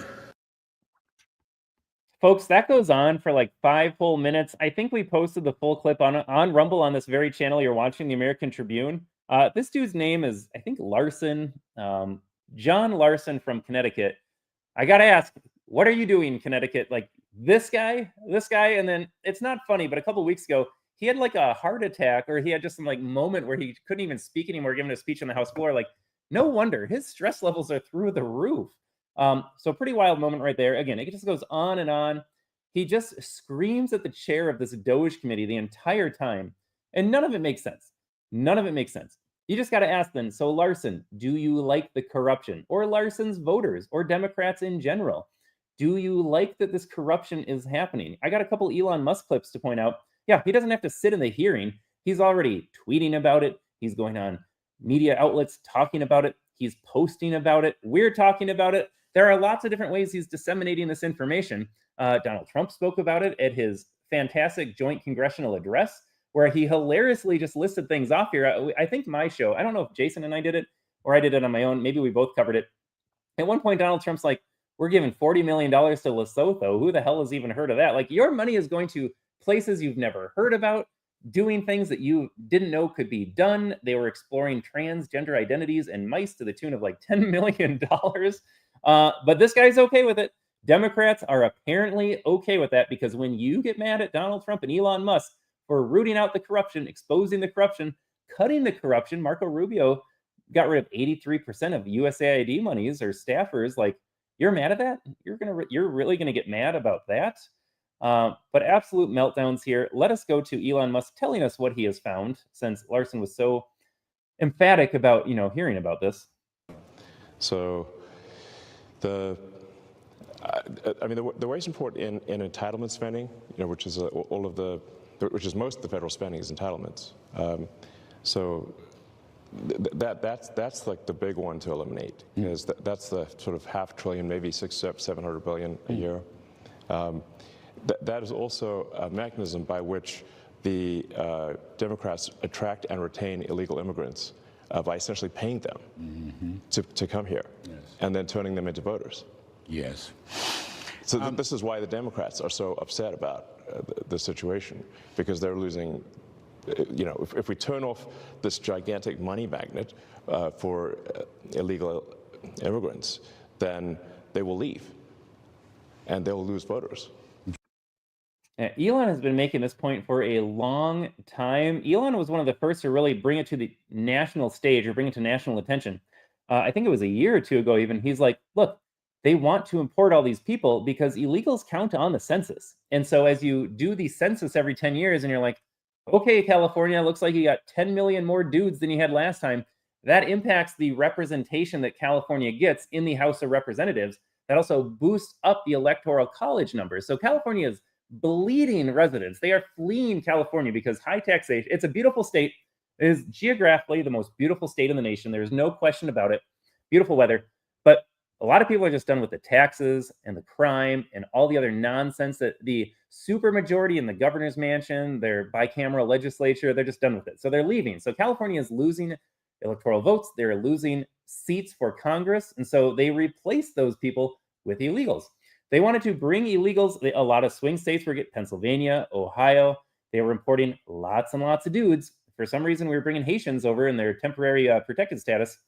Folks, that goes on for like 5 full minutes. I think we posted the full clip on Rumble on this very channel you're watching, the American Tribune. This dude's name is, I think, Larson, John Larson from Connecticut. I got to ask, what are you doing, Connecticut? Like this guy. And then it's not funny, but a couple of weeks ago, he had like a heart attack, or he had just some like moment where he couldn't even speak anymore, giving a speech on the House floor. Like, no wonder his stress levels are through the roof. So pretty wild moment right there. Again, it just goes on and on. He just screams at the chair of this DOGE committee the entire time, and none of it makes sense. None of it makes sense. You just got to ask then, so Larson, do you like the corruption, or Larson's voters, or Democrats in general? Do you like that this corruption is happening? I got a couple Elon Musk clips to point out. Yeah, he doesn't have to sit in the hearing. He's already tweeting about it. He's going on media outlets talking about it. He's posting about it. We're talking about it. There are lots of different ways he's disseminating this information. Donald Trump spoke about it at his fantastic joint congressional address, where he hilariously just listed things off here. I think my show, I don't know if Jason and I did it, or I did it on my own. Maybe we both covered it. At one point, Donald Trump's like, we're giving $40 million to Lesotho. Who the hell has even heard of that? Like, your money is going to places you've never heard about, doing things that you didn't know could be done. They were exploring transgender identities and mice to the tune of like $10 million. But this guy's okay with it. Democrats are apparently okay with that, because when you get mad at Donald Trump and Elon Musk for rooting out the corruption, exposing the corruption, cutting the corruption, Marco Rubio got rid of 83% of USAID monies or staffers. Like, you're mad at that? You're really gonna get mad about that? But absolute meltdowns here. Let us go to Elon Musk telling us what he has found, since Larson was so emphatic about hearing about this. So the wage report in entitlement spending, which is which is most of the federal spending is entitlements. So that's like the big one to eliminate, because that's the sort of $500 billion, maybe $700 billion a year. That is also a mechanism by which the Democrats attract and retain illegal immigrants by essentially paying them to come here, and then turning them into voters. Yes. So this is why the Democrats are so upset about the situation, because they're losing. If we turn off this gigantic money magnet for illegal immigrants, then they will leave, and they'll lose voters. Elon has been making this point for a long time. Elon was one of the first to really bring it to the national stage, or bring it to national attention. I think it was a year or two ago even. He's like, look, they want to import all these people because illegals count on the census. And so as you do the census every 10 years and you're like, okay, California, looks like you got 10 million more dudes than you had last time. That impacts the representation that California gets in the House of Representatives. That also boosts up the electoral college numbers. So California is bleeding residents. They are fleeing California because high taxation. It's a beautiful state. It is geographically the most beautiful state in the nation. There's no question about it. Beautiful weather. But a lot of people are just done with the taxes and the crime and all the other nonsense that the supermajority in the governor's mansion, their bicameral legislature, they're just done with it. So they're leaving. So California is losing electoral votes. They're losing seats for Congress. And so they replaced those people with illegals. They wanted to bring illegals. A lot of swing states were getting Pennsylvania, Ohio. They were importing lots and lots of dudes. For some reason, we were bringing Haitians over in their temporary protected status.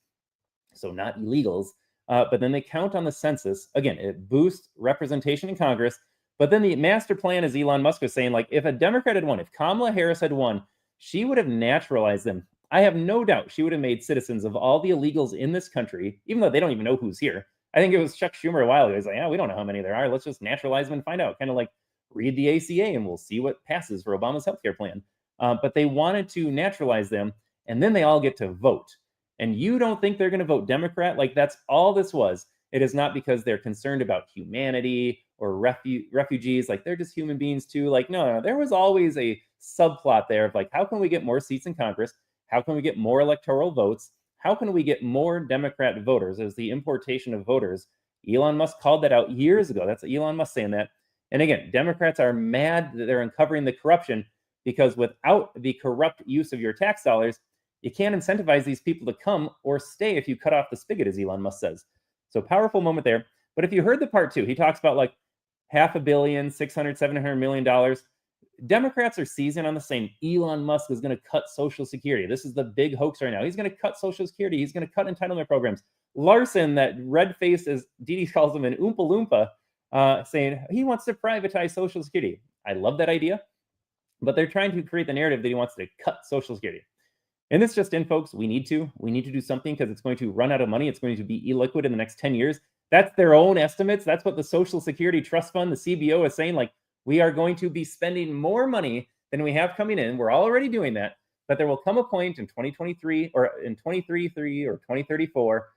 So not illegals. But then they count on the census. Again, it boosts representation in Congress. But then the master plan, as Elon Musk was saying, like if a Democrat had won, if Kamala Harris had won, she would have naturalized them. I have no doubt she would have made citizens of all the illegals in this country, even though they don't even know who's here. I think it was Chuck Schumer a while ago. He's like, yeah, we don't know how many there are. Let's just naturalize them and find out. Kind of like read the ACA and we'll see what passes for Obama's healthcare plan. But they wanted to naturalize them, and then they all get to vote. And you don't think they're going to vote Democrat? Like that's all this was. It is not because they're concerned about humanity or refugees. Like they're just human beings too. Like, no, there was always a subplot there of like, how can we get more seats in Congress? How can we get more electoral votes? How can we get more Democrat voters as the importation of voters? Elon Musk called that out years ago. That's Elon Musk saying that. And again, Democrats are mad that they're uncovering the corruption, because without the corrupt use of your tax dollars, you can't incentivize these people to come or stay if you cut off the spigot, as Elon Musk says. So powerful moment there. But if you heard the part two, he talks about like $500 million, $600, $700 million. Democrats are seizing on the same. Elon Musk is going to cut Social Security. This is the big hoax right now. He's going to cut Social Security. He's going to cut entitlement programs. Larson, that red-faced, as Dee Dee calls him, an Oompa Loompa, saying he wants to privatize Social Security. I love that idea, but they're trying to create the narrative that he wants to cut Social Security. And this just in, folks, we need to do something because it's going to run out of money. It's going to be illiquid in the next 10 years. That's their own estimates. That's what the Social Security Trust Fund, the CBO, is saying. Like, we are going to be spending more money than we have coming in. We're already doing that. But there will come a point in 2023 or in 2033 or 2034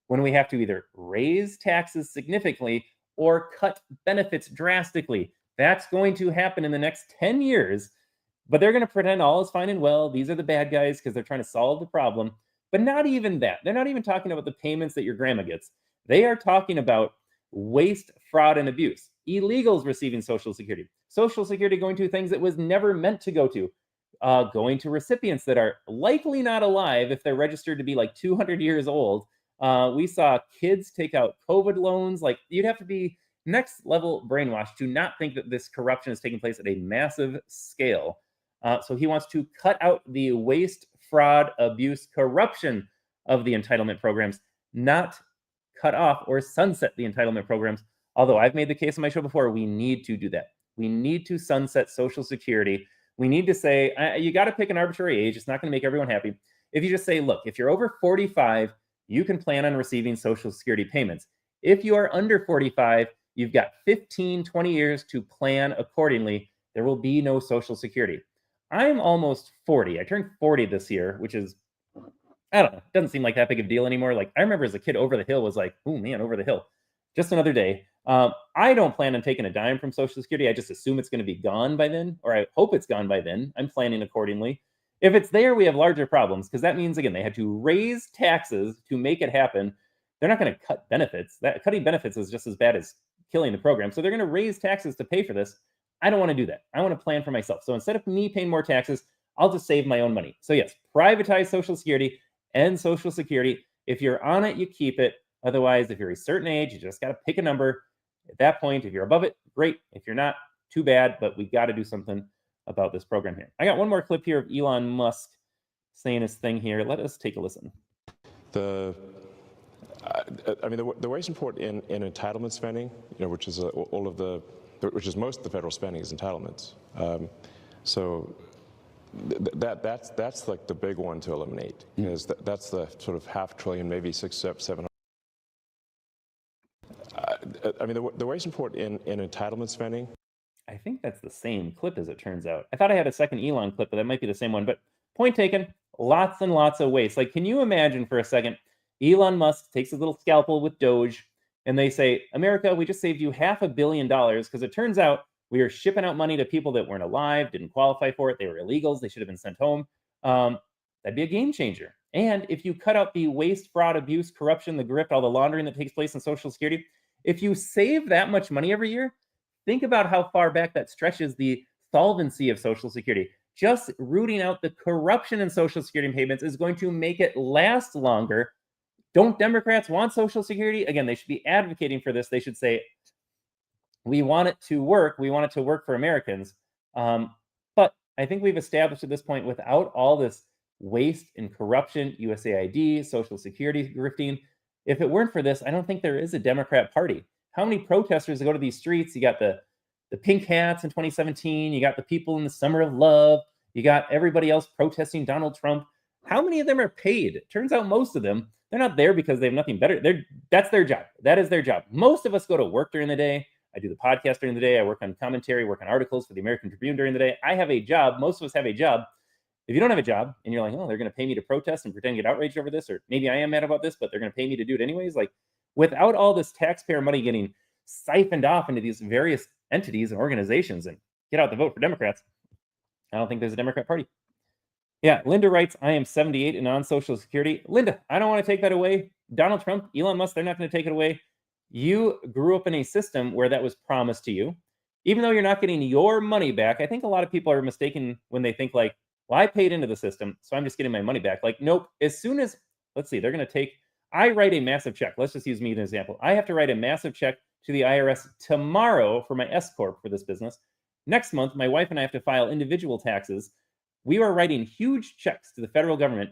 when we have to either raise taxes significantly or cut benefits drastically. That's going to happen in the next 10 years. But they're going to pretend all is fine and well. These are the bad guys because they're trying to solve the problem. But not even that. They're not even talking about the payments that your grandma gets. They are talking about waste, fraud, and abuse. Illegals receiving Social Security. Social Security going to things it was never meant to go to. Going to recipients that are likely not alive if they're registered to be like 200 years old. We saw kids take out COVID loans. Like, you'd have to be next level brainwashed to not think that this corruption is taking place at a massive scale. So he wants to cut out the waste, fraud, abuse, corruption of the entitlement programs, not cut off or sunset the entitlement programs. Although I've made the case on my show before, we need to do that. We need to sunset Social Security. We need to say, you got to pick an arbitrary age. It's not going to make everyone happy. If you just say, look, if you're over 45, you can plan on receiving Social Security payments. If you are under 45, you've got 15, 20 years to plan accordingly. There will be no Social Security. I'm almost 40. I turned 40 this year, which is, I don't know, doesn't seem like that big of a deal anymore. Like, I remember as a kid, over the hill was like, oh man, over the hill. Just another day. I don't plan on taking a dime from Social Security. I just assume it's going to be gone by then, or I hope it's gone by then. I'm planning accordingly. If it's there, we have larger problems, because that means, again, they had to raise taxes to make it happen. They're not going to cut benefits. Cutting benefits is just as bad as killing the program. So they're going to raise taxes to pay for this. I don't want to do that. I want to plan for myself. So instead of me paying more taxes, I'll just save my own money. So yes, privatize Social Security and Social Security. If you're on it, you keep it. Otherwise, if you're a certain age, you just got to pick a number. At that point, if you're above it, great. If you're not, too bad, but we got to do something about this program here. I got one more clip here of Elon Musk saying his thing here. Let us take a listen. The way support in entitlement spending, which is which is most of the federal spending is entitlements. So that's like the big one to eliminate, because that's the sort of $500 billion, maybe 600, 700. The way support in entitlement spending. I think that's the same clip, as it turns out. I thought I had a second Elon clip, but that might be the same one. But point taken, lots and lots of waste. Like, can you imagine for a second, Elon Musk takes a little scalpel with DOGE, and they say, America, we just saved you $500 million, because it turns out we are shipping out money to people that weren't alive, didn't qualify for it. They were illegals. They should have been sent home. That'd be a game changer. And if you cut out the waste, fraud, abuse, corruption, the grift, all the laundering that takes place in Social Security, if you save that much money every year, think about how far back that stretches the solvency of Social Security. Just rooting out the corruption in Social Security payments is going to make it last longer. Don't Democrats want Social Security? Again, they should be advocating for this. They should say, we want it to work. We want it to work for Americans. But I think we've established at this point, without all this waste and corruption, USAID, Social Security grifting, if it weren't for this, I don't think there is a Democrat Party. How many protesters go to these streets? You got the pink hats in 2017. You got the people in the Summer of Love. You got everybody else protesting Donald Trump. How many of them are paid? It turns out most of them, they're not there because they have nothing better. That's their job. That is their job. Most of us go to work during the day. I do the podcast during the day. I work on commentary, work on articles for the American Tribune during the day. I have a job. Most of us have a job. If you don't have a job and you're like, oh, they're going to pay me to protest and pretend to get outraged over this, or maybe I am mad about this, but they're going to pay me to do it anyways. Like, without all this taxpayer money getting siphoned off into these various entities and organizations, and get out the vote for Democrats, I don't think there's a Democrat Party. Yeah, Linda writes, I am 78 and on Social Security. Linda, I don't want to take that away. Donald Trump, Elon Musk, they're not going to take it away. You grew up in a system where that was promised to you. Even though you're not getting your money back, I think a lot of people are mistaken when they think like, well, I paid into the system, so I'm just getting my money back. Like, nope. As soon as, let's see, they're going to take, I write a massive check. Let's just use me as an example. I have to write a massive check to the IRS tomorrow for my S Corp for this business. Next month, my wife and I have to file individual taxes. We are writing huge checks to the federal government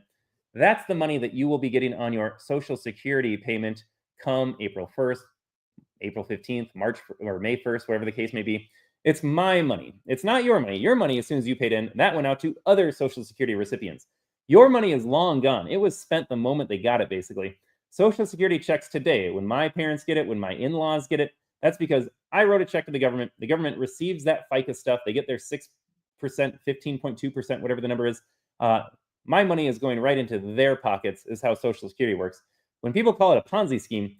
That's the money that you will be getting on your Social Security payment come April 1st, April 15th, March or May 1st, whatever the case may be. It's my money. It's not your money. Your money, as soon as you paid in, that went out to other Social Security recipients. Your money is long gone. It was spent the moment they got it, basically. Social Security checks today, when my parents get it, when my in-laws get it, that's because I wrote a check to the government. The government receives that FICA stuff. They get their 6%, 15.2%, whatever the number is. My money is going right into their pockets, is how Social Security works. When people call it a Ponzi scheme,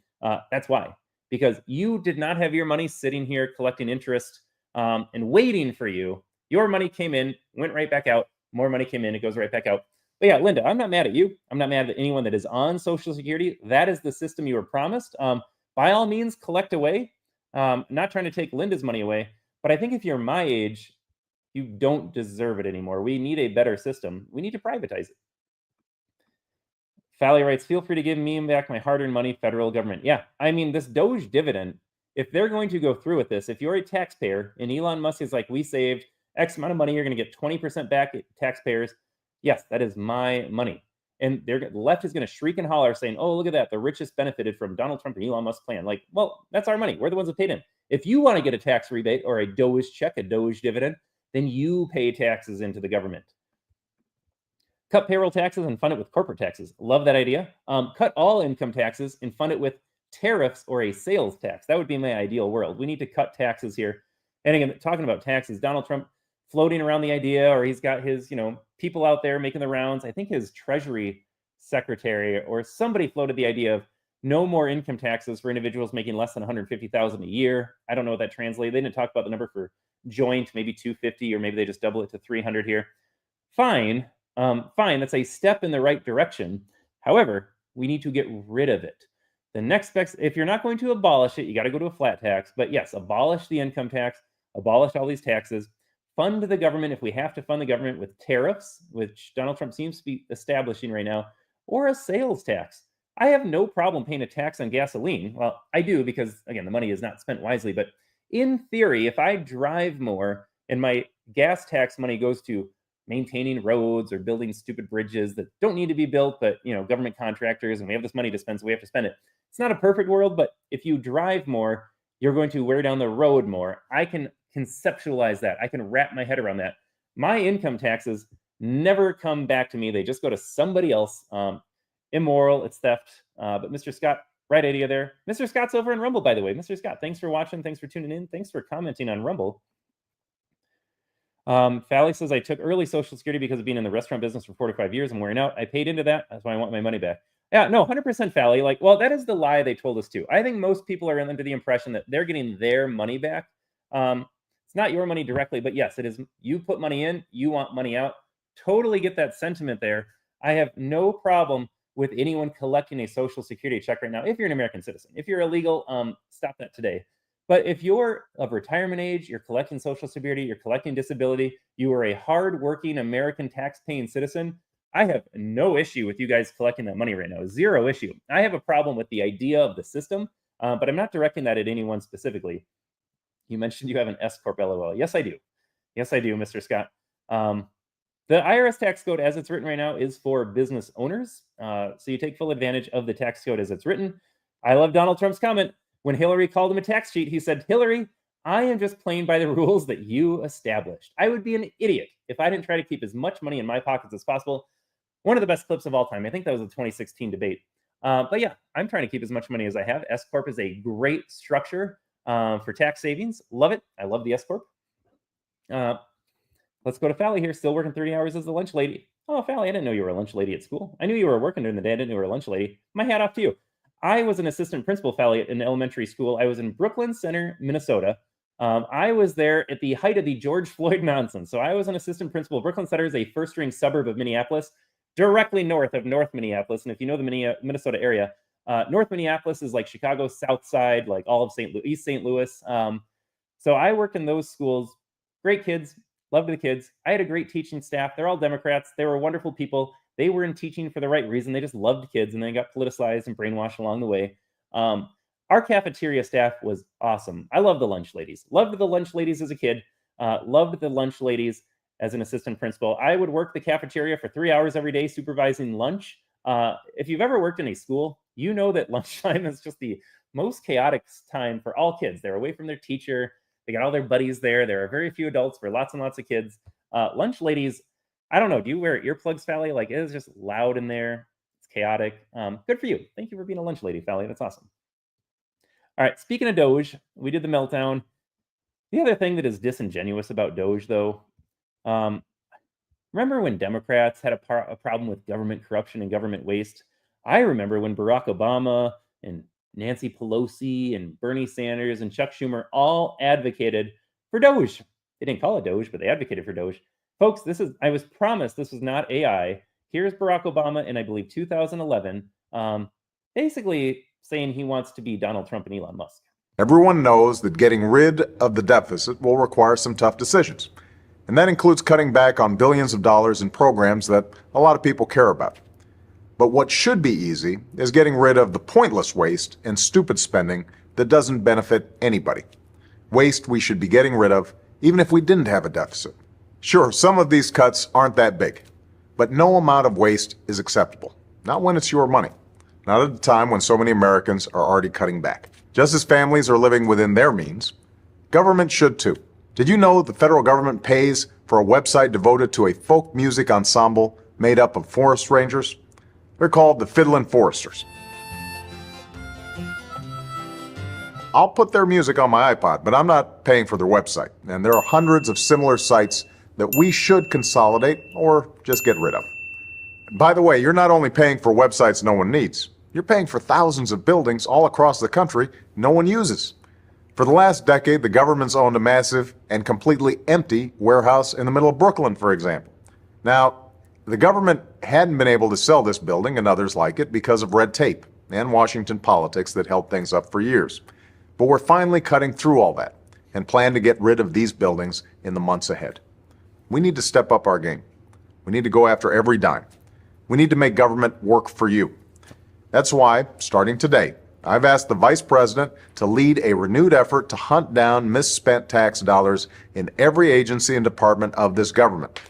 that's why. Because you did not have your money sitting here collecting interest and waiting for you. Your money came in, went right back out. More money came in, it goes right back out. But yeah, Linda, I'm not mad at you. I'm not mad at anyone that is on Social Security. That is the system you were promised. By all means, collect away. Not trying to take Linda's money away. But I think if you're my age, you don't deserve it anymore. We need a better system. We need to privatize it. Fally writes, feel free to give me back my hard-earned money, federal government. Yeah, I mean, this DOGE dividend, if they're going to go through with this, if you're a taxpayer and Elon Musk is like, we saved X amount of money, you're going to get 20% back at taxpayers. Yes, that is my money. And the left is going to shriek and holler saying, oh, look at that. The richest benefited from Donald Trump and Elon Musk's plan. Like, well, that's our money. We're the ones that paid in. If you want to get a tax rebate or a DOGE check, a DOGE dividend, then you pay taxes into the government. Cut payroll taxes and fund it with corporate taxes. Love that idea. Cut all income taxes and fund it with tariffs or a sales tax. That would be my ideal world. We need to cut taxes here. And again, talking about taxes, Donald Trump floating around the idea, or he's got his, people out there making the rounds. I think his Treasury Secretary or somebody floated the idea of no more income taxes for individuals making less than $150,000 a year. I don't know what that translates. They didn't talk about the number for joint, maybe 250, or maybe they just double it to 300 here. Fine. Fine. That's a step in the right direction. However, we need to get rid of it. The next best, if you're not going to abolish it, you got to go to a flat tax. But yes, abolish the income tax, abolish all these taxes, fund the government if we have to fund the government with tariffs, which Donald Trump seems to be establishing right now, or a sales tax. I have no problem paying a tax on gasoline. Well, I do because, again, the money is not spent wisely. But in theory, if I drive more and my gas tax money goes to maintaining roads or building stupid bridges that don't need to be built, but government contractors, and we have this money to spend, so we have to spend it. It's not a perfect world, but if you drive more, you're going to wear down the road more. I can conceptualize that. I can wrap my head around that. My income taxes never come back to me. They just go to somebody else. Immoral, it's theft. But Mr. Scott, right idea there. Mr. Scott's over in Rumble, by the way. Mr. Scott, thanks for watching. Thanks for tuning in. Thanks for commenting on Rumble. Fally says, I took early Social Security because of being in the restaurant business for 45 years. I'm wearing out. I paid into that. That's why I want my money back. Yeah, no, 100% Fally. That is the lie they told us too. I think most people are under the impression that they're getting their money back. It's not your money directly, but yes, it is. You put money in, you want money out. Totally get that sentiment there. I have no problem with anyone collecting a Social Security check right now. If you're an American citizen, if you're illegal, stop that today. But if you're of retirement age, you're collecting Social Security, you're collecting disability, you are a hardworking American tax-paying citizen, I have no issue with you guys collecting that money right now. Zero issue. I have a problem with the idea of the system, but I'm not directing that at anyone specifically. You mentioned you have an S-Corp LOL. Yes, I do. Yes, I do, Mr. Scott. The IRS tax code as it's written right now is for business owners. So you take full advantage of the tax code as it's written. I love Donald Trump's comment. When Hillary called him a tax cheat, he said, Hillary, I am just playing by the rules that you established. I would be an idiot if I didn't try to keep as much money in my pockets as possible. One of the best clips of all time. I think that was a 2016 debate. But yeah, I'm trying to keep as much money as I have. S-Corp is a great structure for tax savings. Love it. I love the S-Corp. Let's go to Fally here. Still working 30 hours as the lunch lady. Oh, Fally, I didn't know you were a lunch lady at school. I knew you were working during the day. I didn't know you were a lunch lady. My hat off to you. I was an assistant principal, Fally, in elementary school. I was in Brooklyn Center, Minnesota. I was there at the height of the George Floyd nonsense. So I was an assistant principal. Brooklyn Center is a first-ring suburb of Minneapolis, directly north of North Minneapolis. And if you know the Minnesota area, North Minneapolis is like Chicago's South Side, like all of East St. Louis. So I worked in those schools. Great kids. Loved the kids. I had a great teaching staff. They're all Democrats. They were wonderful people. They were in teaching for the right reason. They just loved kids, and they got politicized and brainwashed along the way. Our cafeteria staff was awesome. I love the lunch ladies. Loved the lunch ladies as a kid. Loved the lunch ladies as an assistant principal. I would work the cafeteria for 3 hours every day supervising lunch. If you've ever worked in a school, you know that lunchtime is just the most chaotic time for all kids. They're away from their teacher. They got all their buddies there. There are very few adults for lots and lots of kids. Lunch ladies, I don't know. Do you wear earplugs, Fally? Like, it is just loud in there. It's chaotic. Good for you. Thank you for being a lunch lady, Fally. That's awesome. All right. Speaking of DOGE, we did the meltdown. The other thing that is disingenuous about DOGE, though, remember when Democrats had a problem with government corruption and government waste? I remember when Barack Obama and Nancy Pelosi and Bernie Sanders and Chuck Schumer all advocated for DOGE. They didn't call it DOGE, but they advocated for DOGE. Folks, I was promised this was not AI. Here's Barack Obama in, I believe, 2011, basically saying he wants to be Donald Trump and Elon Musk. Everyone knows that getting rid of the deficit will require some tough decisions. And that includes cutting back on billions of dollars in programs that a lot of people care about. But what should be easy is getting rid of the pointless waste and stupid spending that doesn't benefit anybody. Waste we should be getting rid of, even if we didn't have a deficit. Sure, some of these cuts aren't that big, but no amount of waste is acceptable. Not when it's your money. Not at a time when so many Americans are already cutting back. Just as families are living within their means, government should too. Did you know the federal government pays for a website devoted to a folk music ensemble made up of forest rangers? They're called the Fiddlin' Foresters. I'll put their music on my iPod, but I'm not paying for their website. And there are hundreds of similar sites that we should consolidate or just get rid of. By the way, you're not only paying for websites no one needs, you're paying for thousands of buildings all across the country no one uses. For the last decade, the government's owned a massive and completely empty warehouse in the middle of Brooklyn, for example. Now, the government hadn't been able to sell this building and others like it because of red tape and Washington politics that held things up for years. But we're finally cutting through all that and plan to get rid of these buildings in the months ahead. We need to step up our game. We need to go after every dime. We need to make government work for you. That's why, starting today, I've asked the Vice President to lead a renewed effort to hunt down misspent tax dollars in every agency and department of this government.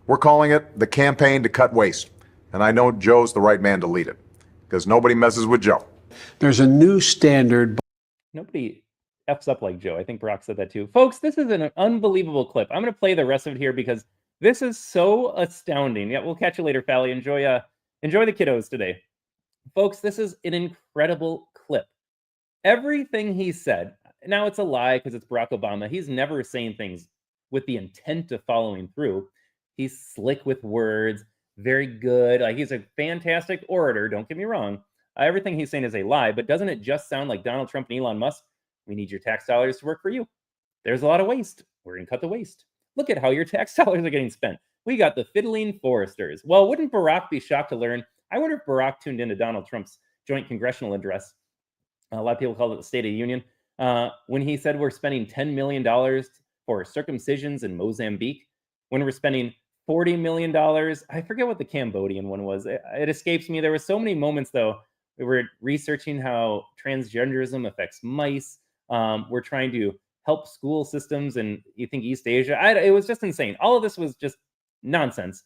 We're calling it the Campaign to Cut Waste, and I know Joe's the right man to lead it, because nobody messes with Joe. There's a new standard. Nobody F's up like Joe. I think Barack said that too. Folks, this is an unbelievable clip. I'm going to play the rest of it here because this is so astounding. Yeah, we'll catch you later, Fally. Enjoy the kiddos today. Folks, this is an incredible clip. Everything he said, now it's a lie because it's Barack Obama. He's never saying things with the intent of following through. He's slick with words, very good. Like, he's a fantastic orator, don't get me wrong. Everything he's saying is a lie, but doesn't it just sound like Donald Trump and Elon Musk? We need your tax dollars to work for you. There's a lot of waste. We're going to cut the waste. Look at how your tax dollars are getting spent. We got the fiddling foresters. Well, wouldn't Barack be shocked to learn? I wonder if Barack tuned into Donald Trump's joint congressional address. A lot of people call it the State of the Union. When he said we're spending $10 million for circumcisions in Mozambique, when we're spending $40 million. I forget what the Cambodian one was. It escapes me. There were so many moments, though. We were researching how transgenderism affects mice. We're trying to help school systems in, you think, East Asia. It was just insane. All of this was just nonsense.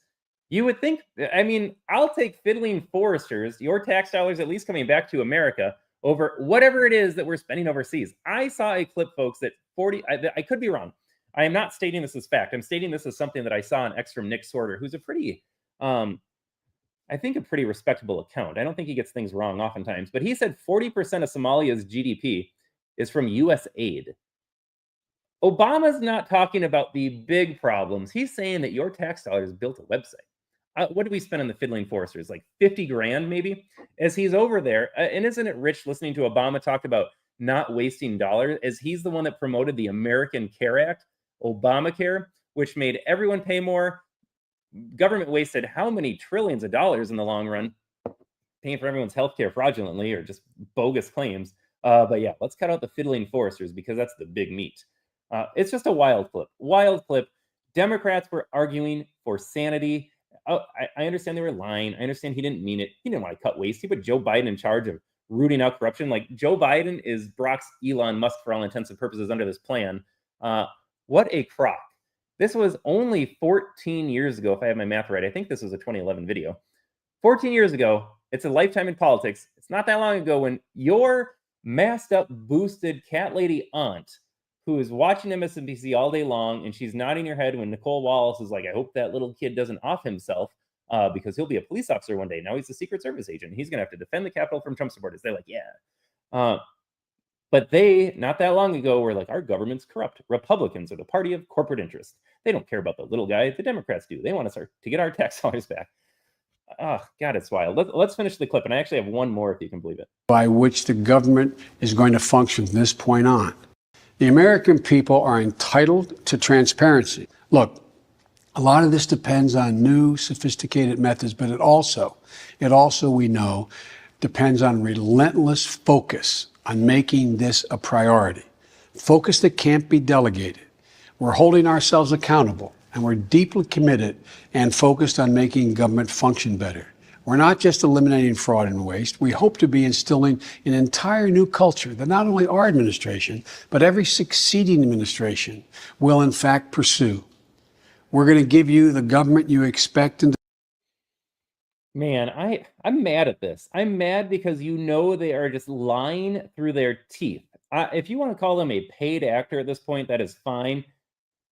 You would think, I mean, I'll take fiddling foresters, your tax dollars at least coming back to America, over whatever it is that we're spending overseas. I saw a clip, folks, that I could be wrong. I am not stating this as fact. I'm stating this as something that I saw on X from Nick Sorter, who's a pretty, I think, a pretty respectable account. I don't think he gets things wrong oftentimes, but he said 40% of Somalia's GDP is from U.S. aid. Obama's not talking about the big problems. He's saying that your tax dollars built a website. What did we spend on the fiddling foresters? Like 50 grand, maybe? As he's over there, and isn't it rich listening to Obama talk about not wasting dollars, as he's the one that promoted the American Care Act, Obamacare, which made everyone pay more. Government wasted how many trillions of dollars in the long run paying for everyone's health care fraudulently or just bogus claims. But yeah, let's cut out the fiddling foresters because that's the big meat. It's just a wild clip. Wild clip. Democrats were arguing for sanity. I understand they were lying. I understand he didn't mean it. He didn't want to cut waste. He put Joe Biden in charge of rooting out corruption. Like, Joe Biden is Barack's Elon Musk for all intents and purposes under this plan. What a crock. This was only 14 years ago, if I have my math right. I think this was a 2011 video. 14 years ago, it's a lifetime in politics. It's not that long ago when your masked up, boosted cat lady aunt, who is watching MSNBC all day long, and she's nodding her head when Nicole Wallace is like, I hope that little kid doesn't off himself because he'll be a police officer one day. Now he's a Secret Service agent. He's going to have to defend the Capitol from Trump supporters. They're like, yeah. But they, not that long ago, were like, our government's corrupt. Republicans are the party of corporate interest. They don't care about the little guy. The Democrats do. They want us to get our tax dollars back. Oh, God, it's wild. Let's finish the clip. And I actually have one more, if you can believe it. By which the government is going to function from this point on. The American people are entitled to transparency. Look, a lot of this depends on new, sophisticated methods, but it also, we know, depends on relentless focus on making this a priority. Focus that can't be delegated. We're holding ourselves accountable, and we're deeply committed and focused on making government function better. We're not just eliminating fraud and waste. We hope to be instilling an entire new culture that not only our administration, but every succeeding administration will in fact pursue. We're going to give you the government you expect and Man, I'm mad at this. I'm mad because they are just lying through their teeth. If you want to call them a paid actor at this point, that is fine.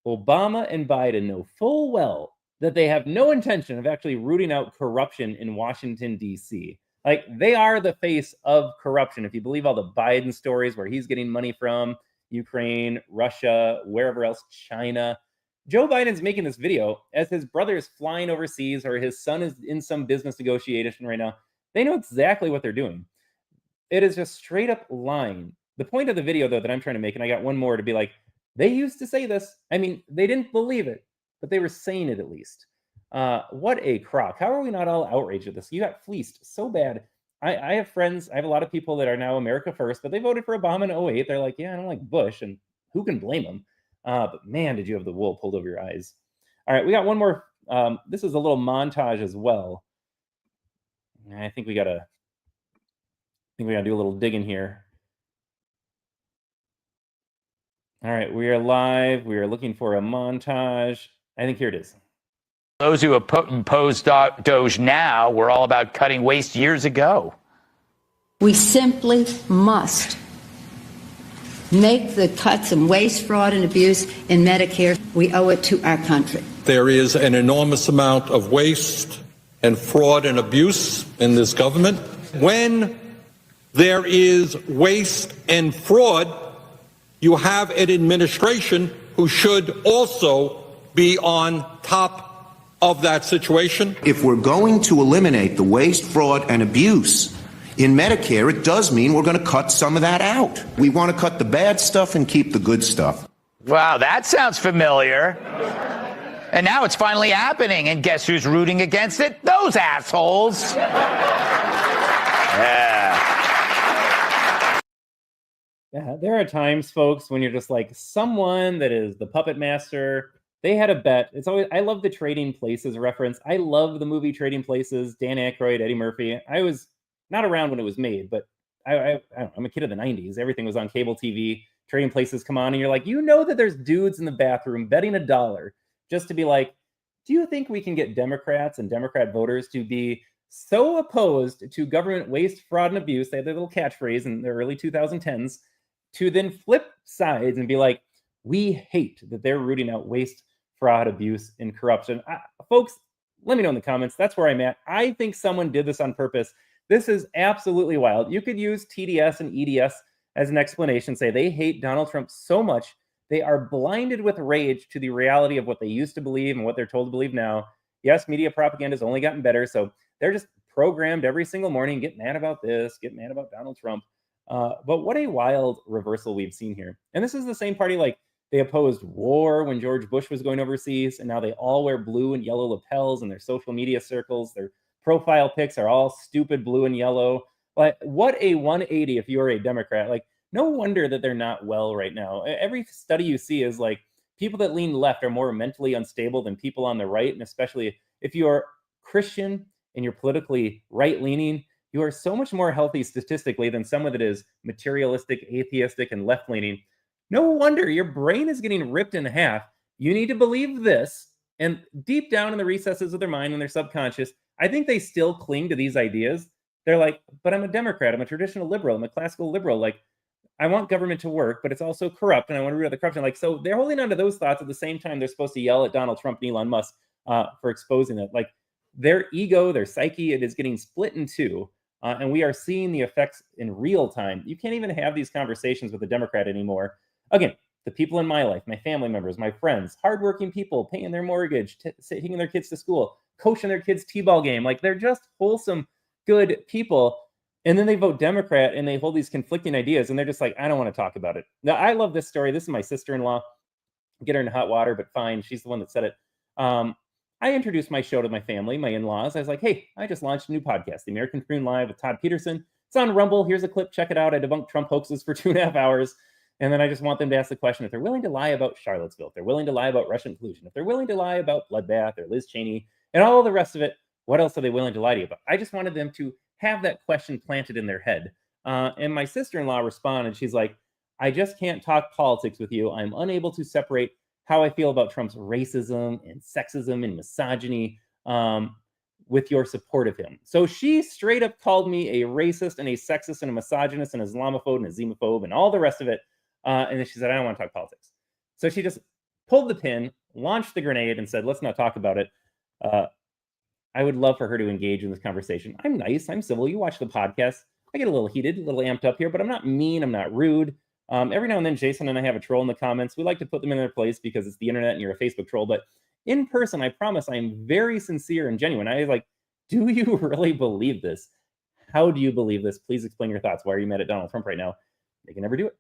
Obama and Biden know full well that they have no intention of actually rooting out corruption in Washington, D.C. Like, they are the face of corruption. If you believe all the Biden stories where he's getting money from Ukraine, Russia, wherever else, China. Joe Biden's making this video as his brother is flying overseas or his son is in some business negotiation right now. They know exactly what they're doing. It is just straight up lying. The point of the video, though, that I'm trying to make, and I got one more to be like, they used to say this. I mean, they didn't believe it, but they were saying it at least. What a crock. How are we not all outraged at this? You got fleeced so bad. I have friends, I have a lot of people that are now America First, but they voted for Obama in 2008. They're like, yeah, I don't like Bush, and who can blame them? But man, did you have the wool pulled over your eyes. All right, we got one more. This is a little montage as well. I think we gotta do a little digging here. All right, we are live. We are looking for a montage. I think here it is. Those who oppose DOGE now were all about cutting waste years ago. We simply must make the cuts in waste, fraud, and abuse in Medicare. We owe it to our country. There is an enormous amount of waste and fraud and abuse in this government. When there is waste and fraud, you have an administration who should also be on top of that situation. If we're going to eliminate the waste, fraud, and abuse in Medicare, it does mean we're going to cut some of that out. We want to cut the bad stuff and keep the good stuff. Wow, that sounds familiar. And now it's finally happening. And guess who's rooting against it? Those assholes. Yeah, there are times, folks, when you're just like someone that is the puppet master. They had a bet. It's always, I love the Trading Places reference. I love the movie Trading Places, Dan Aykroyd, Eddie Murphy. I was not around when it was made, but I'm a kid of the 90s. Everything was on cable TV. Trading Places come on, and you're like, that there's dudes in the bathroom betting $1 just to be like, do you think we can get Democrats and Democrat voters to be so opposed to government waste, fraud, and abuse? They had their little catchphrase in the early 2010s to then flip sides and be like, we hate that they're rooting out waste, fraud, abuse, and corruption. Folks, let me know in the comments. That's where I'm at. I think someone did this on purpose. This is absolutely wild. You could use TDS and EDS as an explanation, say they hate Donald Trump so much, they are blinded with rage to the reality of what they used to believe and what they're told to believe now. Yes, media propaganda has only gotten better, so they're just programmed every single morning, get mad about this, get mad about Donald Trump. But what a wild reversal we've seen here. And this is the same party, like, they opposed war when George Bush was going overseas, and now they all wear blue and yellow lapels in their social media circles. Their profile pics are all stupid blue and yellow. Like, what a 180 if you're a Democrat. Like, no wonder that they're not well right now. Every study you see is like people that lean left are more mentally unstable than people on the right. And especially if you are Christian and you're politically right-leaning, you are so much more healthy statistically than someone that is materialistic, atheistic, and left-leaning. No wonder your brain is getting ripped in half you need to believe this. And deep down in the recesses of their mind and their subconscious, I think they still cling to these ideas. They're like, but I'm a Democrat. I'm a traditional liberal. I'm a classical liberal. Like, I want government to work, but it's also corrupt, and I want to root out the corruption. Like, so they're holding on to those thoughts at the same time they're supposed to yell at Donald Trump and Elon Musk for exposing it. Like, their ego, their psyche, it is getting split in two, and we are seeing the effects in real time. You can't even have these conversations with a Democrat anymore. Again, the people in my life, my family members, my friends, hardworking people paying their mortgage, taking their kids to school, coaching their kids' t-ball game. Like, they're just wholesome, good people. And then they vote Democrat and they hold these conflicting ideas and they're just like, I don't want to talk about it. Now, I love this story. This is my sister-in-law. Get her in hot water, but fine. She's the one that said it. I introduced my show to my family, my in-laws. I was like, hey, I just launched a new podcast, The American Tribune Live with Todd Peterson. It's on Rumble. Here's a clip. Check it out. I debunked Trump hoaxes for 2.5 hours. And then I just want them to ask the question, if they're willing to lie about Charlottesville, if they're willing to lie about Russian collusion, if they're willing to lie about Bloodbath or Liz Cheney and all the rest of it, what else are they willing to lie to you about? I just wanted them to have that question planted in their head. And my sister-in-law responded. She's like, I just can't talk politics with you. I'm unable to separate how I feel about Trump's racism and sexism and misogyny with your support of him. So she straight up called me a racist and a sexist and a misogynist and a Islamophobe and a xenophobe and all the rest of it. And then she said, I don't want to talk politics. So she just pulled the pin, launched the grenade, and said, let's not talk about it. I would love for her to engage in this conversation. I'm nice. I'm civil. You watch the podcast. I get a little heated, a little amped up here, but I'm not mean. I'm not rude. Every now and then, Jason and I have a troll in the comments. We like to put them in their place because it's the internet and you're a Facebook troll. But in person, I promise I am very sincere and genuine. I was like, do you really believe this? How do you believe this? Please explain your thoughts. Why are you mad at Donald Trump right now? They can never do it.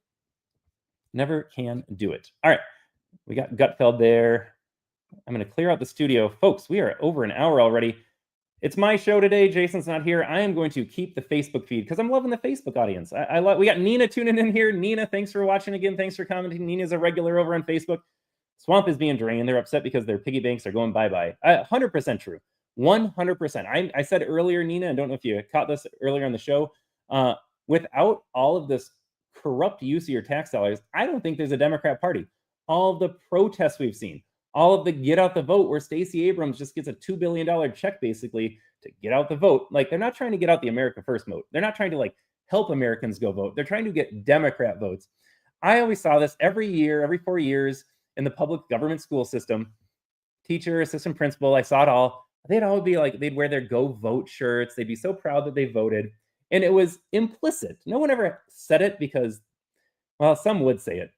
Never can do it. All right. We got Gutfeld there. I'm going to clear out the studio. Folks, we are over an hour already. It's my show today. Jason's not here. I am going to keep the Facebook feed because I'm loving the Facebook audience. We got Nina tuning in here. Nina, thanks for watching again. Thanks for commenting. Nina's a regular over on Facebook. Swamp is being drained. They're upset because their piggy banks are going bye-bye. 100% true. 100%. I said earlier, Nina, I don't know if you caught this earlier on the show, without all of this corrupt use of your tax dollars, I don't think there's a Democrat Party. All of the protests we've seen, all of the get out the vote where Stacey Abrams just gets a $2 billion check basically to get out the vote. Like, they're not trying to get out the America First vote. They're not trying to like help Americans go vote. They're trying to get Democrat votes. I always saw this every year, every 4 years in the public government school system. Teacher, assistant principal, I saw it all. They'd all be like, they'd wear their go vote shirts. They'd be so proud that they voted. And it was implicit. No one ever said it because, well, some would say it.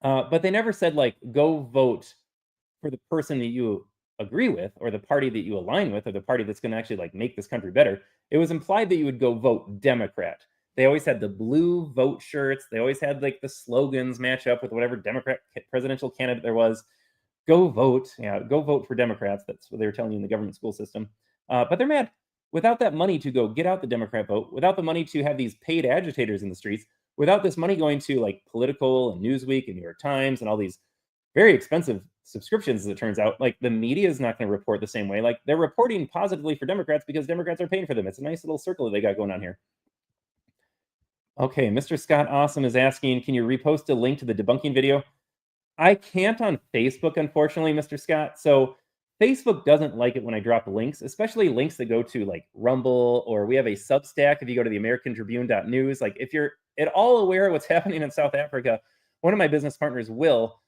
But they never said like, go vote for the person that you agree with or the party that you align with or the party that's going to actually like make this country better. It was implied that you would go vote Democrat. They always had the blue vote shirts. They always had like the slogans match up with whatever Democrat presidential candidate there was. Go vote. Yeah, go vote for Democrats. That's what they were telling you in the government school system. But they're mad. Without that money to go get out the Democrat vote, without the money to have these paid agitators in the streets, without this money going to like Political and Newsweek and New York Times and all these very expensive subscriptions, as it turns out, like the media is not going to report the same way. Like, they're reporting positively for Democrats because Democrats are paying for them. It's a nice little circle that they got going on here. Okay, Mr. Scott Awesome is asking, can you repost a link to the debunking video? I can't on Facebook, unfortunately, Mr. Scott. So Facebook doesn't like it when I drop links, especially links that go to like Rumble, or we have a Substack. If you go to the AmericanTribune.news, like if you're at all aware of what's happening in South Africa, one of my business partners, Will,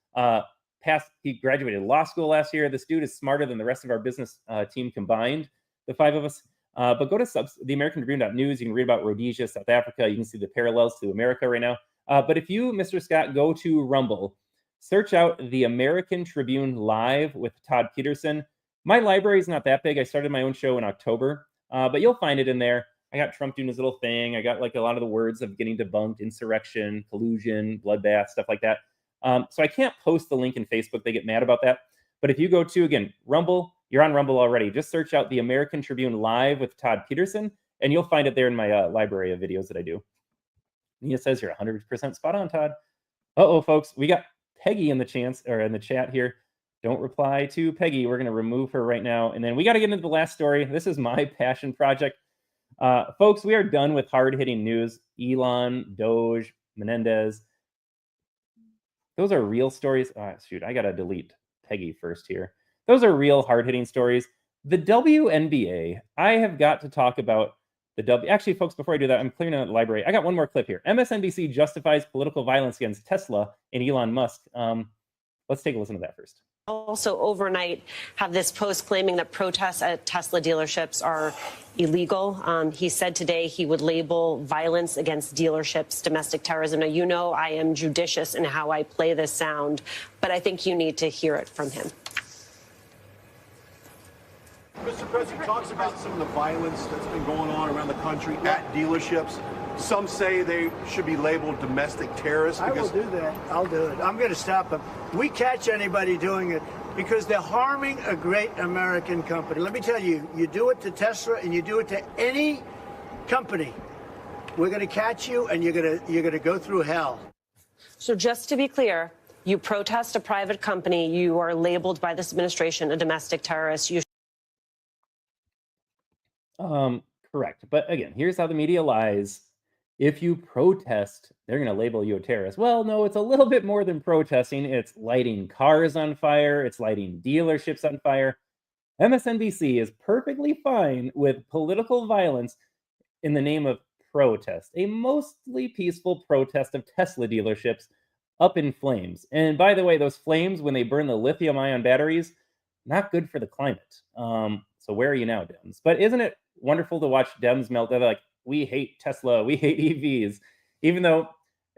he graduated law school last year. This dude is smarter than the rest of our business team combined, the five of us. But go to the AmericanTribune.news. You can read about Rhodesia, South Africa. You can see the parallels to America right now. But if you, Mr. Scott, go to Rumble, search out the American Tribune Live with Todd Peterson. My library is not that big. I started my own show in October, but you'll find it in there. I got Trump doing his little thing. I got like a lot of the words of getting debunked, insurrection, collusion, bloodbath, stuff like that. So I can't post the link in Facebook. They get mad about that. But if you go to, again, Rumble, you're on Rumble already. Just search out the American Tribune Live with Todd Peterson, and you'll find it there in my library of videos that I do. Nia says you're 100% spot on, Todd. Uh-oh, folks. We got Peggy in the chat here. Don't reply to Peggy. We're going to remove her right now. And then we got to get into the last story. This is my passion project. Folks, we are done with hard-hitting news. Elon, DOGE, Menendez. Those are real stories. Oh, shoot, I got to delete Peggy first here. Those are real hard-hitting stories. The WNBA, I have got to talk about the W. Actually, folks, before I do that, I'm clearing out the library. I got one more clip here. MSNBC justifies political violence against Tesla and Elon Musk. Let's take a listen to that first. Also overnight have this post claiming that protests at Tesla dealerships are illegal. He said today he would label violence against dealerships domestic terrorism. Now, you know I am judicious in how I play this sound, but I think you need to hear it from him. Mr. President talks about some of the violence that's been going on around the country at dealerships. Some say they should be labeled domestic terrorists. I will do that. I'll do it. I'm going to stop them. We catch anybody doing it because they're harming a great American company. Let me tell you, you do it to Tesla and you do it to any company, we're going to catch you and you're going to go through hell. So just to be clear, you protest a private company, you are labeled by this administration a domestic terrorist. You Correct. But again, here's how the media lies. If you protest, they're going to label you a terrorist. Well, no, it's a little bit more than protesting. It's lighting cars on fire. It's lighting dealerships on fire. MSNBC is perfectly fine with political violence in the name of protest, a mostly peaceful protest of Tesla dealerships up in flames. And by the way, those flames, when they burn the lithium-ion batteries, not good for the climate. So where are you now, Dems? But isn't it wonderful to watch Dems melt? They're like, we hate Tesla, we hate EVs. Even though,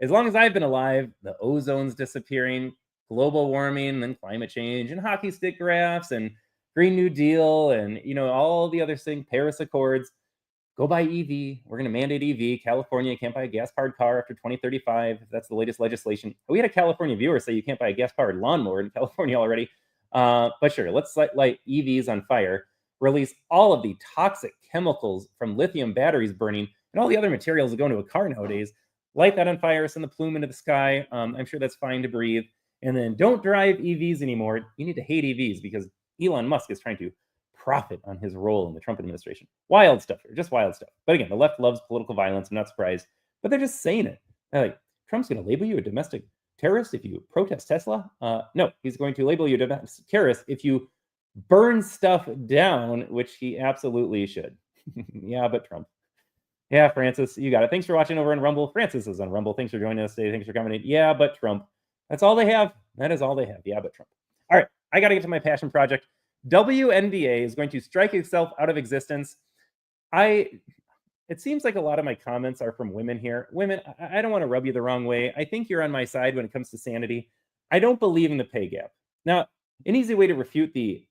as long as I've been alive, the ozone's disappearing, global warming, and climate change, and hockey stick graphs, and Green New Deal, and all the other things, Paris Accords. Go buy EV. We're going to mandate EV. California can't buy a gas-powered car after 2035. That's the latest legislation. We had a California viewer say you can't buy a gas-powered lawnmower in California already. But sure, let's light EVs on fire, release all of the toxic chemicals from lithium batteries burning and all the other materials that go into a car nowadays. Light that on fire, send the plume into the sky. I'm sure that's fine to breathe. And then don't drive EVs anymore. You need to hate EVs because Elon Musk is trying to profit on his role in the Trump administration. Wild stuff here, just wild stuff. But again, the left loves political violence. I'm not surprised. But they're just saying it. They're like, Trump's going to label you a domestic terrorist if you protest Tesla? No, he's going to label you a domestic terrorist if you burn stuff down, which he absolutely should. Yeah, but Trump. Yeah, Francis, you got it. Thanks for watching over on Rumble. Francis is on Rumble. Thanks for joining us today. Thanks for coming in. Yeah, but Trump. That's all they have. That is all they have. Yeah, but Trump. All right, I got to get to my passion project. WNBA is going to strike itself out of existence. It seems like a lot of my comments are from women here. Women, I don't want to rub you the wrong way. I think you're on my side when it comes to sanity. I don't believe in the pay gap. Now, an easy way to refute the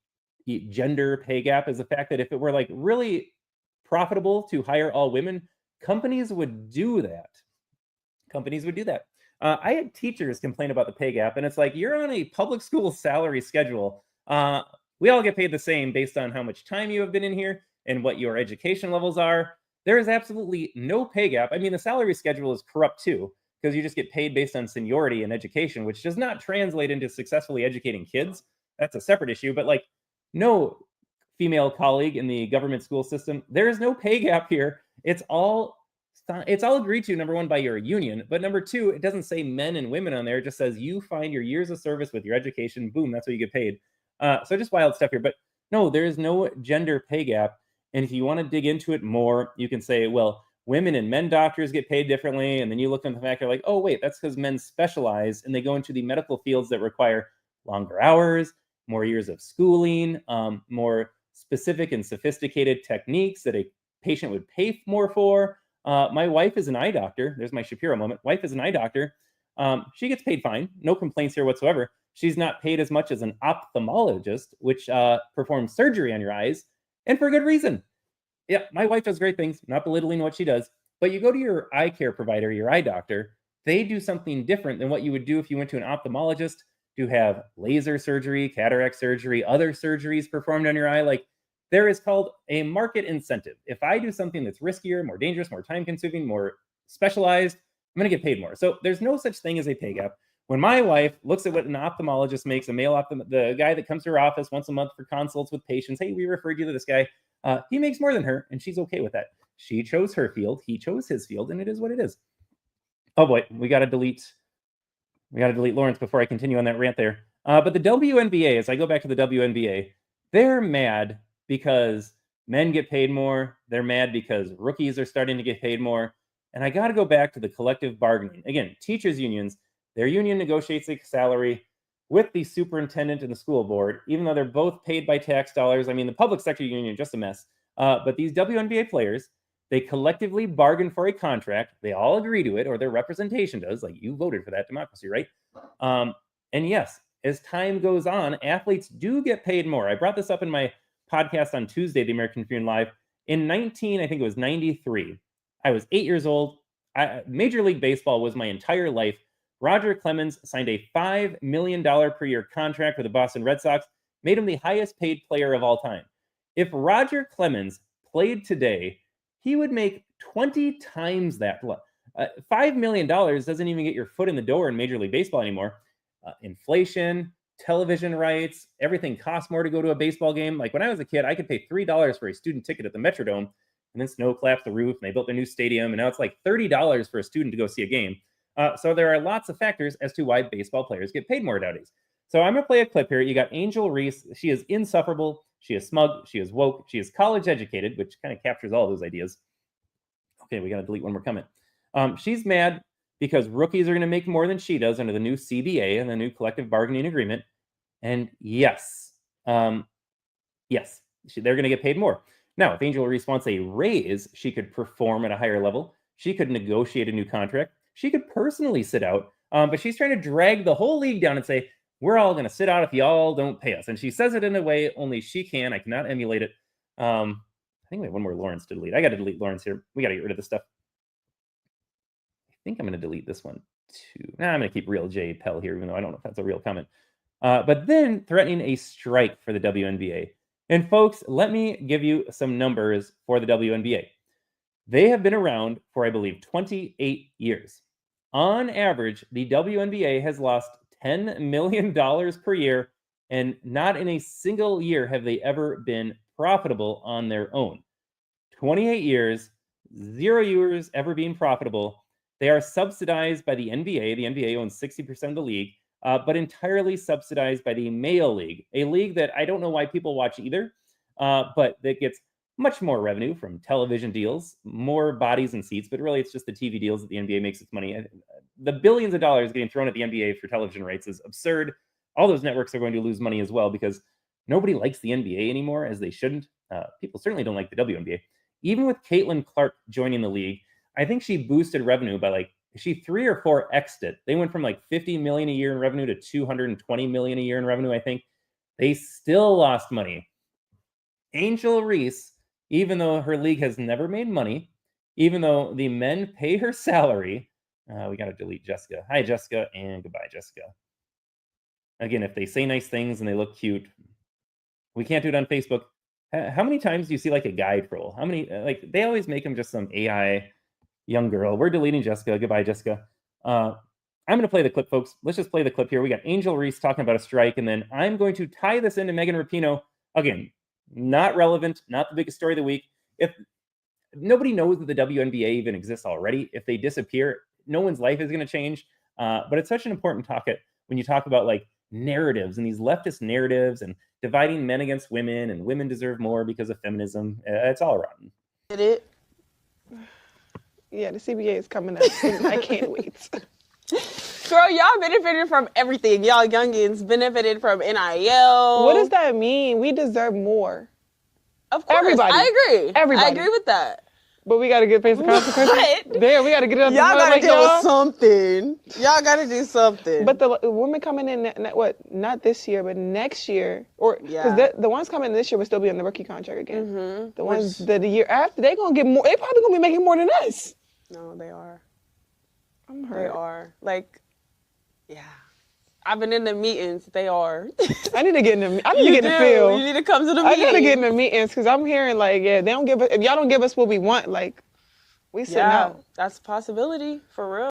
gender pay gap is the fact that if it were like really profitable to hire all women, companies would do that. Companies would do that. I had teachers complain about the pay gap, and it's like, you're on a public school salary schedule. We all get paid the same based on how much time you have been in here and what your education levels are. There is absolutely no pay gap. I mean, the salary schedule is corrupt too, because you just get paid based on seniority and education, which does not translate into successfully educating kids. That's a separate issue. But like, no female colleague in the government school system, there is no pay gap here. It's all agreed to, number one, by your union. But number two, it doesn't say men and women on there. It just says you find your years of service with your education. Boom, that's what you get paid. So just wild stuff here. But no, there is no gender pay gap. And if you want to dig into it more, you can say, well, women and men doctors get paid differently. And then you look at the fact, you're like, oh, wait, that's because men specialize and they go into the medical fields that require longer hours, more years of schooling, more specific and sophisticated techniques that a patient would pay more for. My wife is an eye doctor. There's my Shapiro moment. Wife is an eye doctor. She gets paid fine. No complaints here whatsoever. She's not paid as much as an ophthalmologist, which performs surgery on your eyes, and for good reason. Yeah, my wife does great things, not belittling what she does, but you go to your eye care provider, your eye doctor, they do something different than what you would do if you went to an ophthalmologist to have laser surgery, cataract surgery, other surgeries performed on your eye. Like, there is called a market incentive. If I do something that's riskier, more dangerous, more time-consuming, more specialized, I'm going to get paid more. So there's no such thing as a pay gap. When my wife looks at what an ophthalmologist makes, the guy that comes to her office once a month for consults with patients, hey, we referred you to this guy, he makes more than her, and she's okay with that. She chose her field, he chose his field, and it is what it is. Oh boy, we got to delete We got to delete Lawrence before I continue on that rant there. But the WNBA, as I go back to the WNBA, they're mad because men get paid more. They're mad because rookies are starting to get paid more. And I got to go back to the collective bargaining. Again, teachers' unions, their union negotiates a salary with the superintendent and the school board, even though they're both paid by tax dollars. I mean, the public sector union, just a mess. But these WNBA players, they collectively bargain for a contract. They all agree to it, or their representation does. Like, you voted for that democracy, right? And yes, as time goes on, athletes do get paid more. I brought this up in my podcast on Tuesday, the American Tribune Live. In 93, I was 8 years old. Major League Baseball was my entire life. Roger Clemens signed a $5 million per year contract with the Boston Red Sox, made him the highest paid player of all time. If Roger Clemens played today, he would make 20 times that. $5 million doesn't even get your foot in the door in Major League Baseball anymore. Inflation, television rights, everything costs more to go to a baseball game. Like when I was a kid, I could pay $3 for a student ticket at the Metrodome, and then snow collapsed the roof, and they built a new stadium, and now it's like $30 for a student to go see a game. So there are lots of factors as to why baseball players get paid more nowadays. So I'm going to play a clip here. You got Angel Reese. She is insufferable. She is smug. She is woke. She is college educated, which kind of captures all those ideas. Okay, we got to delete one more comment. She's mad because rookies are going to make more than she does under the new CBA and the new collective bargaining agreement. And yes, they're going to get paid more. Now, if Angel Reese wants a raise, she could perform at a higher level. She could negotiate a new contract. She could personally sit out, but she's trying to drag the whole league down and say, we're all going to sit out if y'all don't pay us. And she says it in a way only she can. I cannot emulate it. I think we have one more Lawrence to delete. I got to delete Lawrence here. We got to get rid of this stuff. I think I'm going to delete this one too. Nah, I'm going to keep Real J Pell here, even though I don't know if that's a real comment. But then threatening a strike for the WNBA. And folks, let me give you some numbers for the WNBA. They have been around for, I believe, 28 years. On average, the WNBA has lost $10 million per year, and not in a single year have they ever been profitable on their own. 28 years, 0 years ever being profitable. They are subsidized by the NBA. The NBA owns 60% of the league, but entirely subsidized by the male league, a league that I don't know why people watch either, but that gets much more revenue from television deals, more bodies and seats, but really it's just the TV deals that the NBA makes its money. The billions of dollars getting thrown at the NBA for television rights is absurd. All those networks are going to lose money as well because nobody likes the NBA anymore, as they shouldn't. People certainly don't like the WNBA. Even with Caitlin Clark joining the league, I think she boosted revenue by she 3 or 4x'd it. They went from $50 million a year in revenue to $220 million a year in revenue, I think. They still lost money. Angel Reese, even though her league has never made money, even though the men pay her salary, we got to delete Jessica. Hi, Jessica, and goodbye, Jessica. Again, if they say nice things and they look cute, we can't do it on Facebook. How many times do you see a guy troll? How many, they always make him just some AI young girl. We're deleting Jessica. Goodbye, Jessica. I'm going to play the clip, folks. Let's just play the clip here. We got Angel Reese talking about a strike, and then I'm going to tie this into Megan Rapinoe. Again, not relevant, not the biggest story of the week. If nobody knows that the WNBA even exists already, if they disappear, no one's life is going to change. But it's such an important topic when you talk about narratives and these leftist narratives and dividing men against women and women deserve more because of feminism. It's all rotten. Did it? Yeah, the CBA is coming up. I can't wait. Girl, y'all benefited from everything. Y'all youngins benefited from NIL. What does that mean? We deserve more. Of course, everybody. I agree. Everybody. I agree with that. But we got to get paid some consequences. Damn, we got to get it up. Y'all got to deal with something. Y'all got to do something. But the women coming in, not this year, but next year, because the ones coming in this year will still be on the rookie contract again. Mm-hmm. The ones that the year after, they gonna get more. They probably gonna be making more than us. No, they are. I'm hurt. They are. Yeah. I've been in the meetings. They are. I need to get in the. I need to get in the field. You need to come to the meetings. I gotta get in the meetings because I'm hearing they don't give us. If y'all don't give us what we want, we sitting out. That's a possibility for real.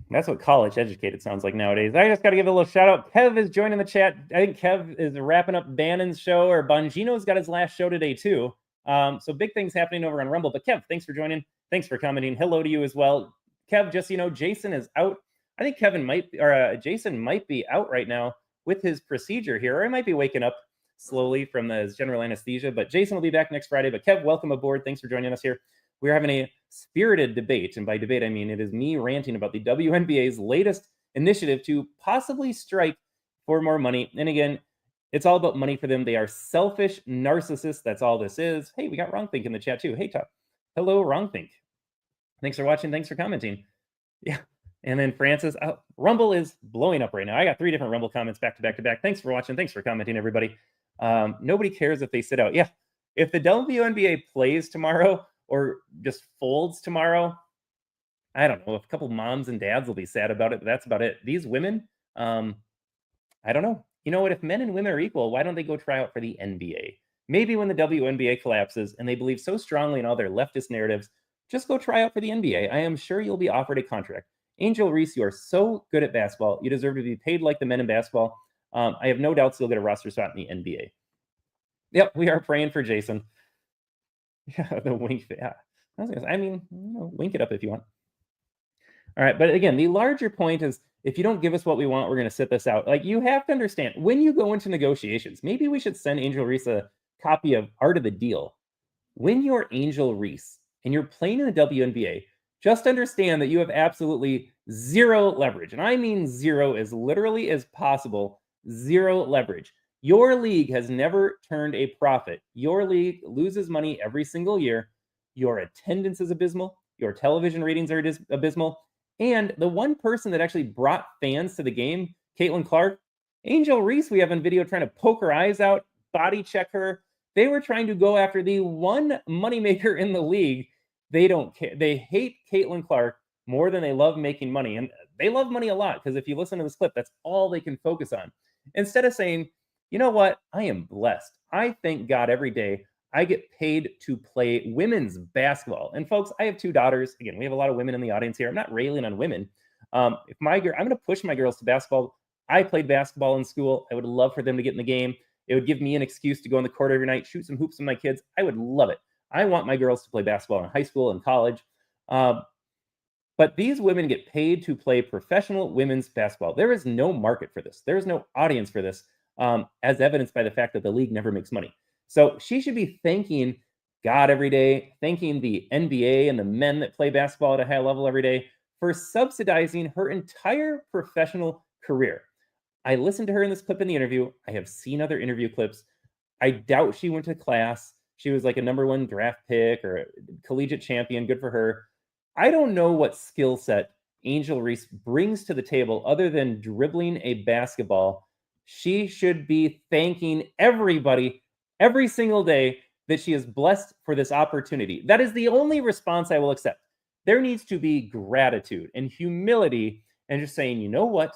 That's what college educated sounds like nowadays. I just got to give a little shout out. Kev is joining the chat. I think Kev is wrapping up Bannon's show, or Bongino's got his last show today too. So big things happening over on Rumble. But Kev, thanks for joining. Thanks for commenting. Hello to you as well. Kev, just so you know, Jason is out I think Kevin might, or Jason might be out right now with his procedure here, or he might be waking up slowly from his general anesthesia. But Jason will be back next Friday. But Kev, welcome aboard. Thanks for joining us here. We're having a spirited debate. And by debate, I mean it is me ranting about the WNBA's latest initiative to possibly strike for more money. And again, it's all about money for them. They are selfish narcissists. That's all this is. Hey, we got Wrongthink in the chat too. Hey, Top. Hello, Wrongthink. Thanks for watching. Thanks for commenting. Yeah. And then Francis, Rumble is blowing up right now. I got 3 different Rumble comments back to back to back. Thanks for watching. Thanks for commenting, everybody. Nobody cares if they sit out. Yeah. If the WNBA plays tomorrow or just folds tomorrow, I don't know. A couple moms and dads will be sad about it, but that's about it. These women, I don't know. You know what? If men and women are equal, why don't they go try out for the NBA? Maybe when the WNBA collapses and they believe so strongly in all their leftist narratives, just go try out for the NBA. I am sure you'll be offered a contract. Angel Reese, you are so good at basketball. You deserve to be paid like the men in basketball. I have no doubts you'll get a roster spot in the NBA. Yep, we are praying for Jason. Yeah, the wink. Yeah. I mean, wink it up if you want. All right, but again, the larger point is if you don't give us what we want, we're going to sit this out. Like, you have to understand, when you go into negotiations, maybe we should send Angel Reese a copy of Art of the Deal. When you're Angel Reese and you're playing in the WNBA, just understand that you have absolutely zero leverage. And I mean zero as literally as possible, zero leverage. Your league has never turned a profit. Your league loses money every single year. Your attendance is abysmal. Your television ratings are abysmal. And the one person that actually brought fans to the game, Caitlin Clark, Angel Reese, we have on video trying to poke her eyes out, body check her. They were trying to go after the one moneymaker in the league. They don't care. They hate Caitlin Clark more than they love making money. And they love money a lot, because if you listen to this clip, that's all they can focus on. Instead of saying, you know what? I am blessed. I thank God every day I get paid to play women's basketball. And folks, I have 2 daughters. Again, we have a lot of women in the audience here. I'm not railing on women. I'm going to push my girls to basketball. I played basketball in school. I would love for them to get in the game. It would give me an excuse to go on the court every night, shoot some hoops with my kids. I would love it. I want my girls to play basketball in high school and college. But these women get paid to play professional women's basketball. There is no market for this. There is no audience for this, as evidenced by the fact that the league never makes money. So she should be thanking God every day, thanking the NBA and the men that play basketball at a high level every day for subsidizing her entire professional career. I listened to her in this clip in the interview. I have seen other interview clips. I doubt she went to class. She was like a #1 draft pick or a collegiate champion. Good for her. I don't know what skill set Angel Reese brings to the table other than dribbling a basketball. She should be thanking everybody every single day that she is blessed for this opportunity. That is the only response I will accept. There needs to be gratitude and humility and just saying, you know what?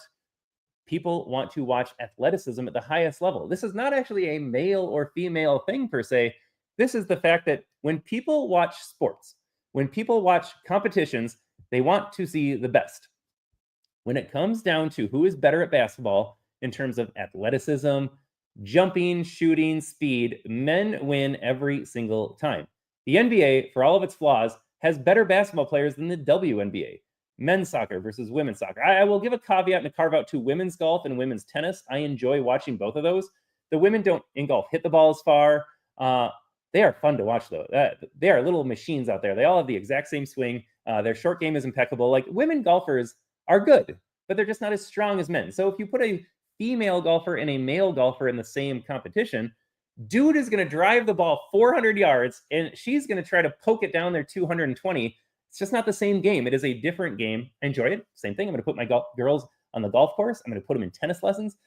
People want to watch athleticism at the highest level. This is not actually a male or female thing per se. This is the fact that when people watch sports, when people watch competitions, they want to see the best. When it comes down to who is better at basketball in terms of athleticism, jumping, shooting, speed, men win every single time. The NBA, for all of its flaws, has better basketball players than the WNBA. Men's soccer versus women's soccer. I will give a caveat and a carve out to women's golf and women's tennis. I enjoy watching both of those. The women don't, in golf, hit the ball as far. They are fun to watch, though. They are little machines out there. They all have the exact same swing. Their short game is impeccable. Like, women golfers are good, but they're just not as strong as men. So if you put a female golfer and a male golfer in the same competition, dude is going to drive the ball 400 yards, and she's going to try to poke it down there 220. It's just not the same game. It is a different game. I enjoy it. Same thing. I'm going to put my girls on the golf course. I'm going to put them in tennis lessons.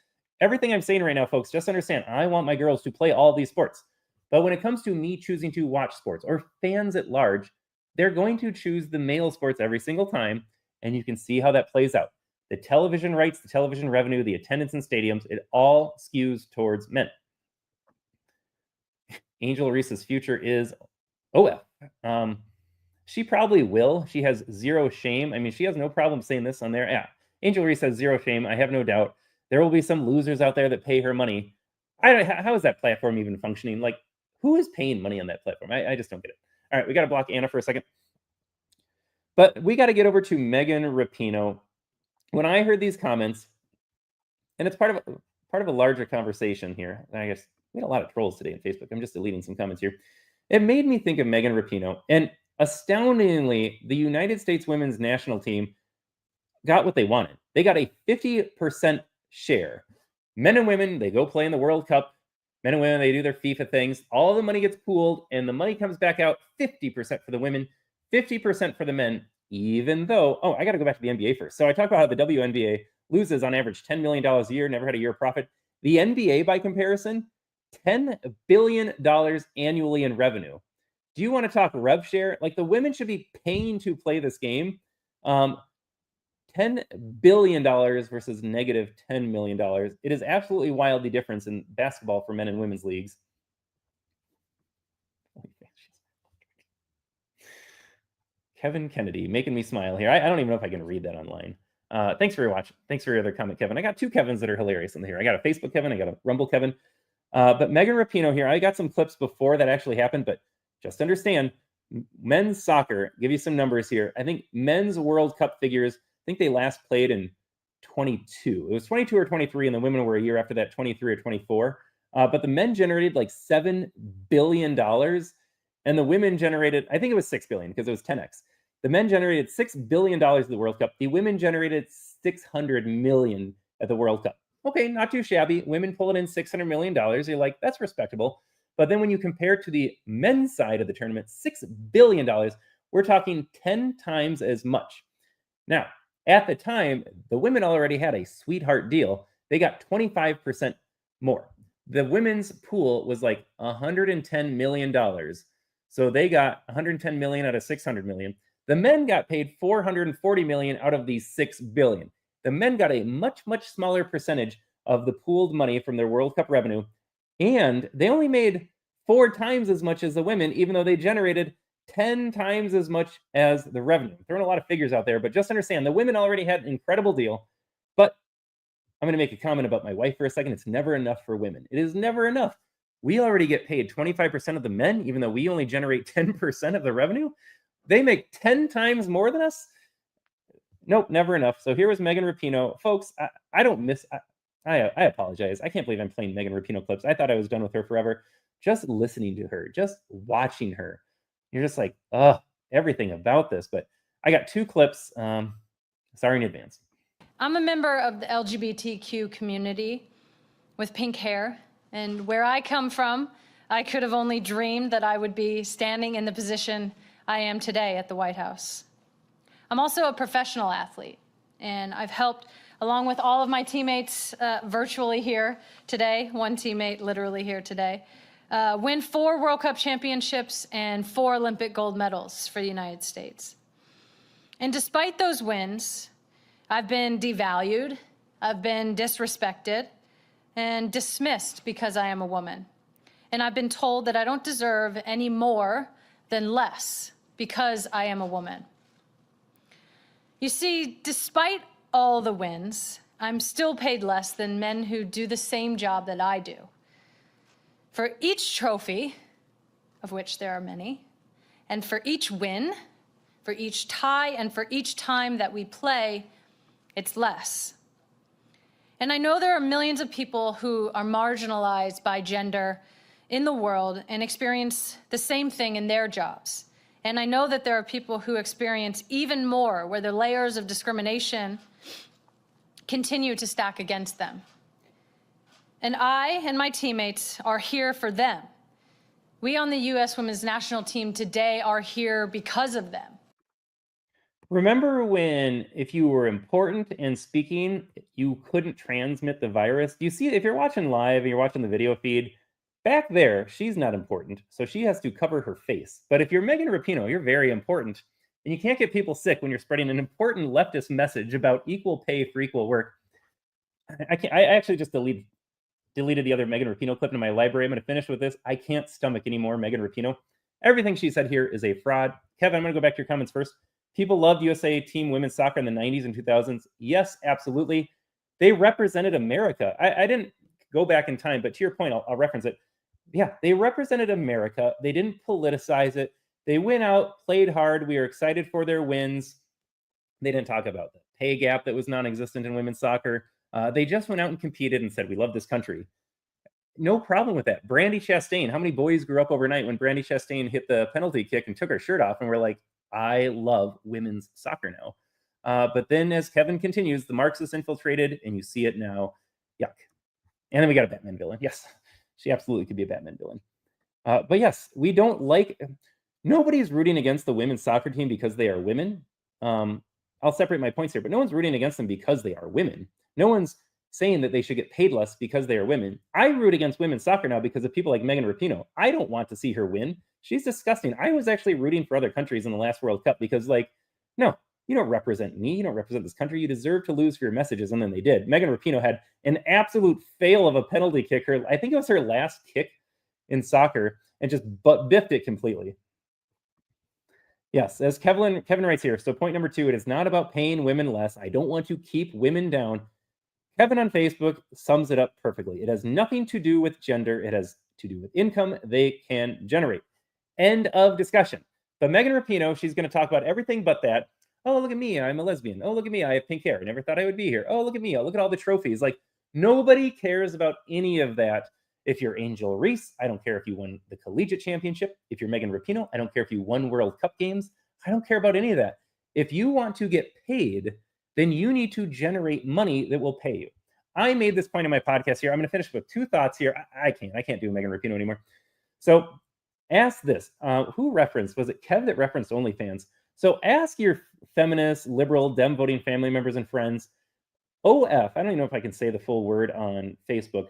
Everything I'm saying right now, folks, just understand, I want my girls to play all these sports. But when it comes to me choosing to watch sports, or fans at large, they're going to choose the male sports every single time, and you can see how that plays out. The television rights, the television revenue, the attendance in stadiums, it all skews towards men. Angel Reese's future is OF. She probably will. She has zero shame. I mean, she has no problem saying this on there. Yeah, Angel Reese has zero shame. I have no doubt. There will be some losers out there that pay her money. How is that platform even functioning? Like, who is paying money on that platform? I just don't get it. All right, we got to block Anna for a second. But we got to get over to Megan Rapinoe. when I heard these comments, and it's part of a larger conversation here. I guess we had a lot of trolls today on Facebook. I'm just deleting some comments here. It made me think of Megan Rapinoe, and astoundingly, the United States women's national team got what they wanted. They got a 50% share. Men and women, they go play in the World Cup. Men and women, they do their FIFA things. All the money gets pooled, and the money comes back out 50% for the women, 50% for the men, even though, I got to go back to the NBA first. So I talked about how the WNBA loses on average $10 million a year, never had a year of profit. The NBA, by comparison, $10 billion annually in revenue. Do you want to talk rev share? Like, the women should be paying to play this game. $10 billion versus negative $10 million. It is absolutely wild, the difference in basketball for men and women's leagues. Kevin Kennedy making me smile here. I don't even know if I can read that online. Thanks for watching. Thanks for your other comment, Kevin. I got two Kevins that are hilarious in here. I got a Facebook Kevin, I got a Rumble Kevin. But Megan Rapinoe here, I got some clips before that actually happened, but just understand, men's soccer, give you some numbers here. I think men's World Cup figures, I think they last played in 22. It was 22 or 23, and the women were a year after that, 23 or 24. But the men generated like $7 billion, and the women generated, I think it was $6 billion because it was 10x. The men generated $6 billion at the World Cup. The women generated $600 million at the World Cup. Okay, not too shabby. Women pulling in $600 million. You're like, that's respectable. But then when you compare to the men's side of the tournament, $6 billion, we're talking 10 times as much. Now, at the time, the women already had a sweetheart deal. They got 25% more. The women's pool was like $110 million. So they got $110 million out of $600 million. The men got paid $440 million out of these $6 billion. The men got a much, much smaller percentage of the pooled money from their World Cup revenue. And they only made 4 times as much as the women, even though they generated 10 times as much as the revenue. I'm throwing a lot of figures out there, but just understand the women already had an incredible deal. But I'm going to make a comment about my wife for a second. It's never enough for women. It is never enough. We already get paid 25% of the men, even though we only generate 10% of the revenue. They make 10 times more than us. Nope, never enough. So here was Megan Rapinoe. Folks, I apologize. I can't believe I'm playing Megan Rapinoe clips. I thought I was done with her forever. Just listening to her, just watching her, you're just like, everything about this. But I got 2 clips. Sorry in advance. I'm a member of the LGBTQ community with pink hair. And where I come from, I could have only dreamed that I would be standing in the position I am today at the White House. I'm also a professional athlete, and I've helped, along with all of my teammates virtually here today, one teammate literally here today, win 4 World Cup championships and 4 Olympic gold medals for the United States. And despite those wins, I've been devalued, I've been disrespected, and dismissed because I am a woman. And I've been told that I don't deserve any more than less because I am a woman. You see, despite all the wins, I'm still paid less than men who do the same job that I do. For each trophy, of which there are many, and for each win, for each tie, and for each time that we play, it's less. And I know there are millions of people who are marginalized by gender in the world and experience the same thing in their jobs. And I know that there are people who experience even more, where the layers of discrimination continue to stack against them. And I and my teammates are here for them. We on the U.S. women's national team today are here because of them. Remember when, if you were important and speaking, you couldn't transmit the virus? You see, if you're watching live and you're watching the video feed, back there, she's not important, so she has to cover her face. But if you're Megan Rapinoe, you're very important, and you can't get people sick when you're spreading an important leftist message about equal pay for equal work. I actually just deleted the other Megan Rapinoe clip in my library. I'm going to finish with this. I can't stomach anymore Megan Rapinoe. Everything she said here is a fraud. Kevin, I'm going to go back to your comments first. People loved USA team women's soccer in the 90s and 2000s. Yes, absolutely. They represented America. I didn't go back in time, but to your point, I'll reference it. Yeah, they represented America. They didn't politicize it. They went out, played hard. We were excited for their wins. They didn't talk about that. pay gap that was non-existent in women's soccer. They just went out and competed and said, we love this country. No problem with that. Brandi Chastain, how many boys grew up overnight when Brandi Chastain hit the penalty kick and took her shirt off and were like, I love women's soccer now. But then as Kevin continues, the Marxists infiltrated, and you see it now. Yuck. And then we got a Batman villain. Yes, she absolutely could be a Batman villain. But yes, we don't like... Nobody's rooting against the women's soccer team because they are women. I'll separate my points here, but no one's rooting against them because they are women. No one's saying that they should get paid less because they are women. I root against women's soccer now because of people like Megan Rapinoe. I don't want to see her win. She's disgusting. I was actually rooting for other countries in the last World Cup because, like, no, you don't represent me. You don't represent this country. You deserve to lose for your messages, and then they did. Megan Rapinoe had an absolute fail of a penalty kick. I think it was her last kick in soccer, and just biffed it completely. Yes, as Kevin writes here, so point number 2, it is not about paying women less. I don't want to keep women down. Kevin on Facebook sums it up perfectly. It has nothing to do with gender. It has to do with income they can generate. End of discussion. But Megan Rapinoe, she's going to talk about everything but that. Oh, look at me. I'm a lesbian. Oh, look at me. I have pink hair. I never thought I would be here. Oh, look at me. Oh, look at all the trophies. Like, nobody cares about any of that. If you're Angel Reese, I don't care if you won the collegiate championship. If you're Megan Rapinoe, I don't care if you won World Cup games. I don't care about any of that. If you want to get paid, then you need to generate money that will pay you. I made this point in my podcast here. I'm going to finish with 2 thoughts here. I can't do Megan Rapinoe anymore. So ask this. Who referenced? Was it Kev that referenced OnlyFans? So ask your feminist, liberal, Dem voting family members and friends. OF, I don't even know if I can say the full word on Facebook.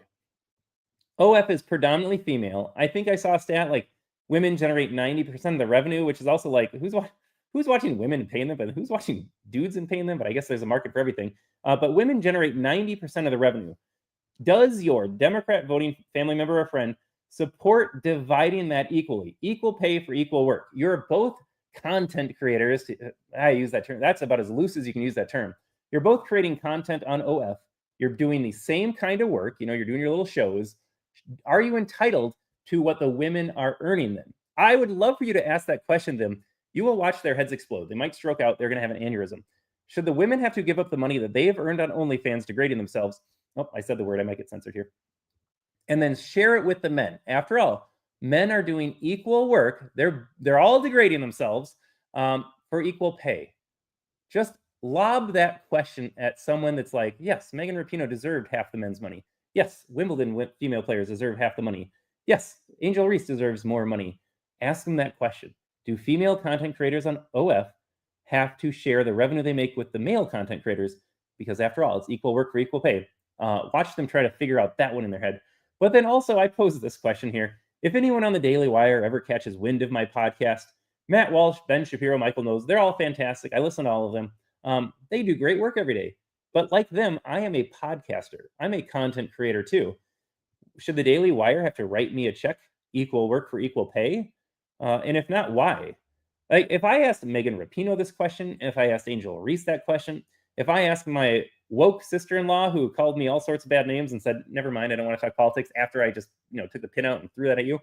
OF is predominantly female. I think I saw a stat like women generate 90% of the revenue, which is also like, who's watching women and paying them, but who's watching dudes and paying them? But I guess there's a market for everything. But women generate 90% of the revenue. Does your Democrat voting family member or friend support dividing that equally? Equal pay for equal work. You're both content creators. I use that term. That's about as loose as you can use that term. You're both creating content on OF. You're doing the same kind of work. You know, you're doing your little shows. Are you entitled to what the women are earning then? I would love for you to ask that question to them. You will watch their heads explode. They might stroke out. They're going to have an aneurysm. Should the women have to give up the money that they have earned on OnlyFans, degrading themselves? Oh, I said the word. I might get censored here. And then share it with the men. After all, men are doing equal work. They're all degrading themselves for equal pay. Just lob that question at someone that's like, yes, Megan Rapinoe deserved half the men's money. Yes, Wimbledon female players deserve half the money. Yes, Angel Reese deserves more money. Ask them that question. Do female content creators on OF have to share the revenue they make with the male content creators? Because after all, it's equal work for equal pay. Watch them try to figure out that one in their head. But then also I pose this question here. If anyone on the Daily Wire ever catches wind of my podcast, Matt Walsh, Ben Shapiro, Michael Knowles, they're all fantastic. I listen to all of them. They do great work every day. But like them, I am a podcaster. I'm a content creator too. Should the Daily Wire have to write me a check, equal work for equal pay? And if not, why? Like, if I asked Megan Rapinoe this question, if I asked Angel Reese that question, if I asked my woke sister-in-law who called me all sorts of bad names and said, never mind, I don't want to talk politics, after I just, took the pin out and threw that at you,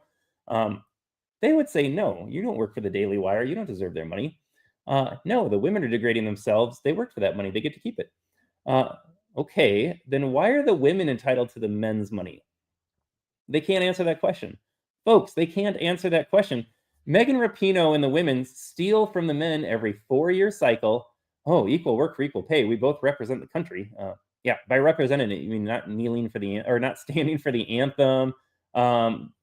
they would say, no, you don't work for the Daily Wire. You don't deserve their money. No, the women are degrading themselves. They work for that money. They get to keep it. Okay, then why are the women entitled to the men's money? They can't answer that question. Folks, they can't answer that question. Megan Rapinoe and the women steal from the men every 4-year cycle. Oh, equal work for equal pay. We both represent the country. Yeah, by representing it, you mean not kneeling for or not standing for the anthem,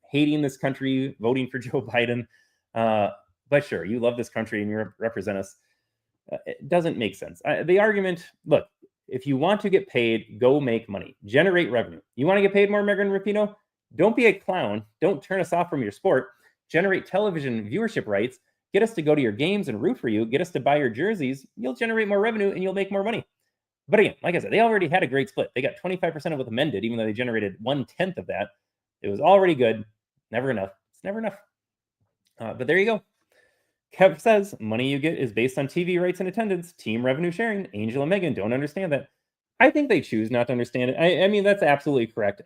hating this country, voting for Joe Biden. But sure, you love this country and you represent us. It doesn't make sense. The argument, look, if you want to get paid, go make money, generate revenue. You want to get paid more, Megan Rapinoe? Don't be a clown. Don't turn us off from your sport. Generate television viewership rights. Get us to go to your games and root for you. Get us to buy your jerseys. You'll generate more revenue and you'll make more money. But again, like I said, they already had a great split. They got 25% of what the men did, even though they generated 1/10 of that. It was already good. Never enough. It's never enough. But there you go. Kev says, money you get is based on TV rights and attendance, team revenue sharing. Angel and Megan don't understand that. I think they choose not to understand it. I mean, that's absolutely correct.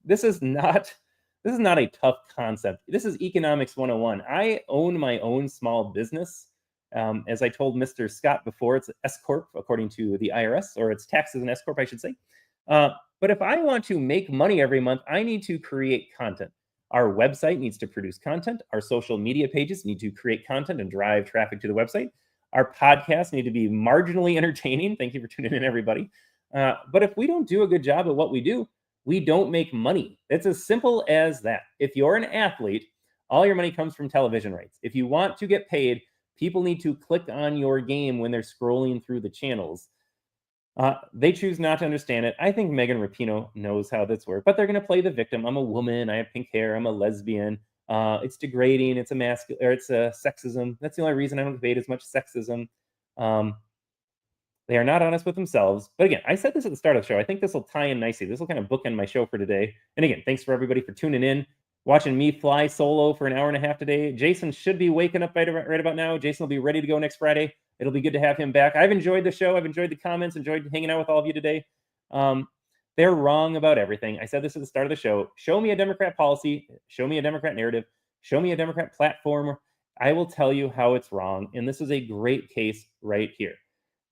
This is not a tough concept. This is economics 101. I own my own small business. As I told Mr. Scott before, it's an S Corp according to the IRS, or it's taxed as an S Corp, I should say. But if I want to make money every month, I need to create content. Our website needs to produce content. Our social media pages need to create content and drive traffic to the website. Our podcasts need to be marginally entertaining. Thank you for tuning in, everybody. But if we don't do a good job at what we do, we don't make money. It's as simple as that. If you're an athlete, all your money comes from television rights. If you want to get paid, people need to click on your game when they're scrolling through the channels. They choose not to understand it. I think Megan Rapinoe knows how this works, but they're going to play the victim. I'm a woman. I have pink hair. I'm a lesbian. It's degrading. It's a sexism. That's the only reason I don't debate as much sexism. They are not honest with themselves. But again, I said this at the start of the show. I think this will tie in nicely. This will kind of bookend my show for today. And again, thanks for everybody for tuning in, watching me fly solo for an hour and a half today. Jason should be waking up right about now. Jason will be ready to go next Friday. It'll be good to have him back. I've enjoyed the show. I've enjoyed the comments, enjoyed hanging out with all of you today. They're wrong about everything. I said this at the start of the show. Show me a Democrat policy. Show me a Democrat narrative. Show me a Democrat platform. I will tell you how it's wrong. And this is a great case right here.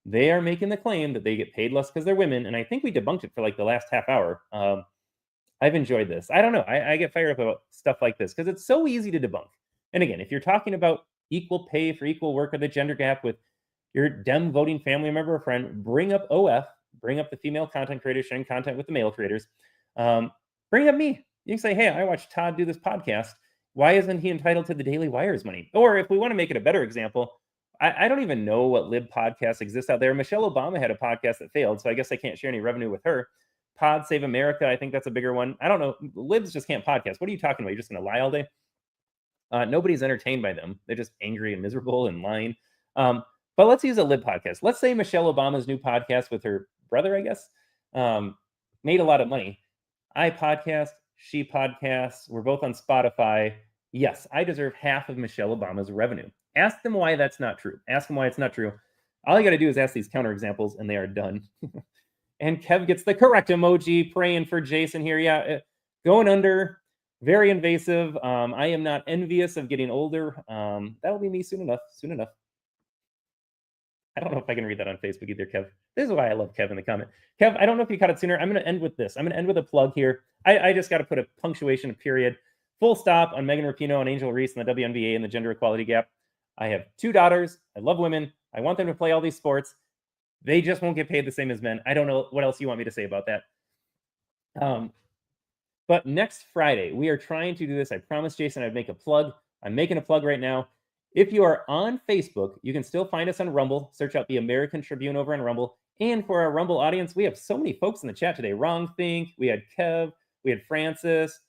They are making the claim that they get paid less because they're women. And I think we debunked it for like the last half hour. I've enjoyed this. I don't know. I get fired up about stuff like this because it's so easy to debunk. And again, if you're talking about equal pay for equal work or the gender gap with your Dem voting family member or friend, bring up OF, bring up the female content creators sharing content with the male creators. Bring up me. You can say, hey, I watched Todd do this podcast. Why isn't he entitled to the Daily Wire's money? Or if we want to make it a better example, I don't even know what lib podcasts exist out there. Michelle Obama had a podcast that failed, so I guess I can't share any revenue with her. Pod Save America, I think that's a bigger one. I don't know. Libs just can't podcast. What are you talking about? You're just going to lie all day? Nobody's entertained by them. They're just angry and miserable and lying. But let's use a lib podcast. Let's say Michelle Obama's new podcast with her brother, I guess, made a lot of money. I podcast, she podcasts. We're both on Spotify. Yes, I deserve half of Michelle Obama's revenue. Ask them why that's not true. Ask them why it's not true. All you got to do is ask these counterexamples, and they are done. And Kev gets the correct emoji, praying for Jason here. Yeah, going under, very invasive. I am not envious of getting older. That'll be me soon enough. Soon enough. I don't know if I can read that on Facebook either, Kev. This is why I love Kev in the comment. Kev, I don't know if you caught it sooner. I'm going to end with this. I'm going to end with a plug here. I just got to put a punctuation, a period, full stop on Megan Rapinoe and Angel Reese and the WNBA and the gender equality gap. I have 2 daughters. I love women. I want them to play all these sports. They just won't get paid the same as men. I don't know what else you want me to say about that. But next Friday, we are trying to do this. I promised Jason I'd make a plug. I'm making a plug right now. If you are on Facebook, you can still find us on Rumble. Search out the American Tribune over on Rumble. And for our Rumble audience, we have so many folks in the chat today. Wrong Think. We had Kev. We had Francis.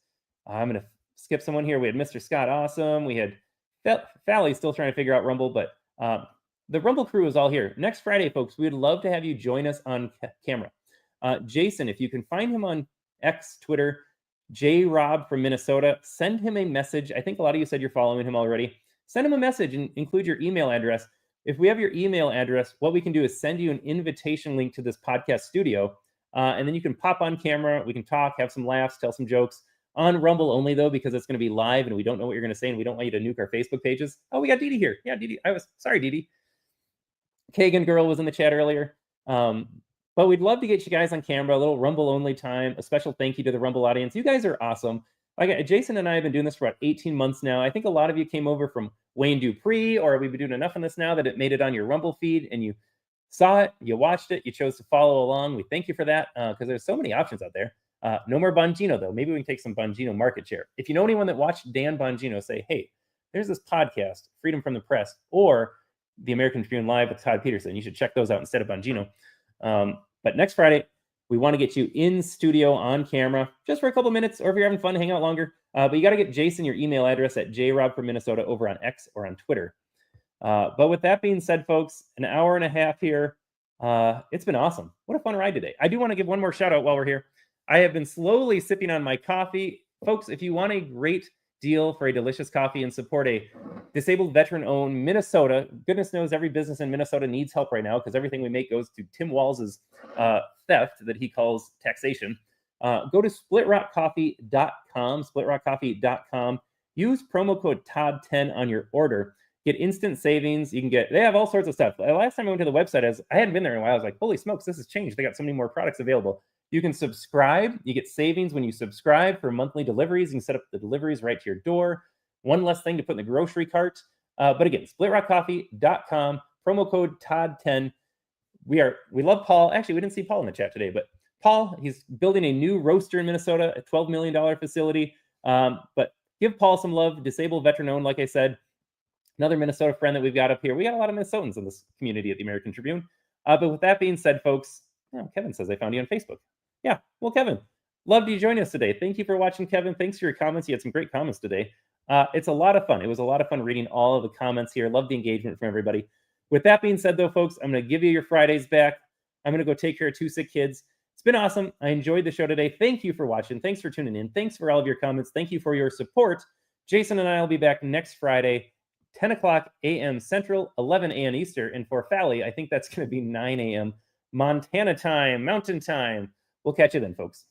I'm going to skip someone here. We had Mr. Scott Awesome. We had Fally still trying to figure out Rumble, but the Rumble crew is all here. Next Friday, folks, we would love to have you join us on camera. Jason, if you can find him on X, Twitter, J-Rob from Minnesota, send him a message. I think a lot of you said you're following him already. Send him a message and include your email address. If we have your email address, what we can do is send you an invitation link to this podcast studio, and then you can pop on camera. We can talk, have some laughs, tell some jokes. On Rumble only, though, because it's going to be live and we don't know what you're going to say and we don't want you to nuke our Facebook pages. Oh, we got Didi here. Yeah, Didi. Sorry, Didi. Kagan Girl was in the chat earlier. But we'd love to get you guys on camera, a little Rumble only time. A special thank you to the Rumble audience. You guys are awesome. Like Jason and I have been doing this for about 18 months now. I think a lot of you came over from Wayne Dupree, or we've been doing enough on this now that it made it on your Rumble feed and you saw it, you watched it, you chose to follow along. We thank you for that because there's so many options out there. No more Bongino, though. Maybe we can take some Bongino market share. If you know anyone that watched Dan Bongino, say, hey, there's this podcast, Freedom from the Press, or the American Tribune Live with Todd Peterson. You should check those out instead of Bongino. But next Friday, we want to get you in studio on camera just for a couple minutes, or if you're having fun, hang out longer. But you got to get Jason your email address at jrob from Minnesota over on X or on Twitter. But with that being said, folks, an hour and a half here. It's been awesome. What a fun ride today. I do want to give one more shout out while we're here. I have been slowly sipping on my coffee. Folks, if you want a great deal for a delicious coffee and support a disabled veteran-owned Minnesota, goodness knows every business in Minnesota needs help right now because everything we make goes to Tim Walz's theft that he calls taxation. Go to splitrockcoffee.com, splitrockcoffee.com. Use promo code TOD10 on your order. Get instant savings. You can get, they have all sorts of stuff. Last time I went to the website, I hadn't been there in a while. I was like, holy smokes, this has changed. They got so many more products available. You can subscribe. You get savings when you subscribe for monthly deliveries. You can set up the deliveries right to your door. One less thing to put in the grocery cart. But again, splitrockcoffee.com, promo code Todd10. We love Paul. Actually, we didn't see Paul in the chat today, but Paul, he's building a new roaster in Minnesota, a $12 million facility. But give Paul some love. Disabled veteran owned, like I said. Another Minnesota friend that we've got up here. We got a lot of Minnesotans in this community at the American Tribune. But with that being said, folks, Kevin says I found you on Facebook. Yeah, well, Kevin, loved you joining us today. Thank you for watching, Kevin. Thanks for your comments. You had some great comments today. It's a lot of fun. It was a lot of fun reading all of the comments here. Love the engagement from everybody. With that being said, though, folks, I'm going to give you your Fridays back. I'm going to go take care of 2 sick kids. It's been awesome. I enjoyed the show today. Thank you for watching. Thanks for tuning in. Thanks for all of your comments. Thank you for your support. Jason and I will be back next Friday, 10 o'clock a.m. Central, 11 a.m. Eastern. And for Fally, I think that's going to be 9 a.m. Montana time, Mountain time. We'll catch you then, folks.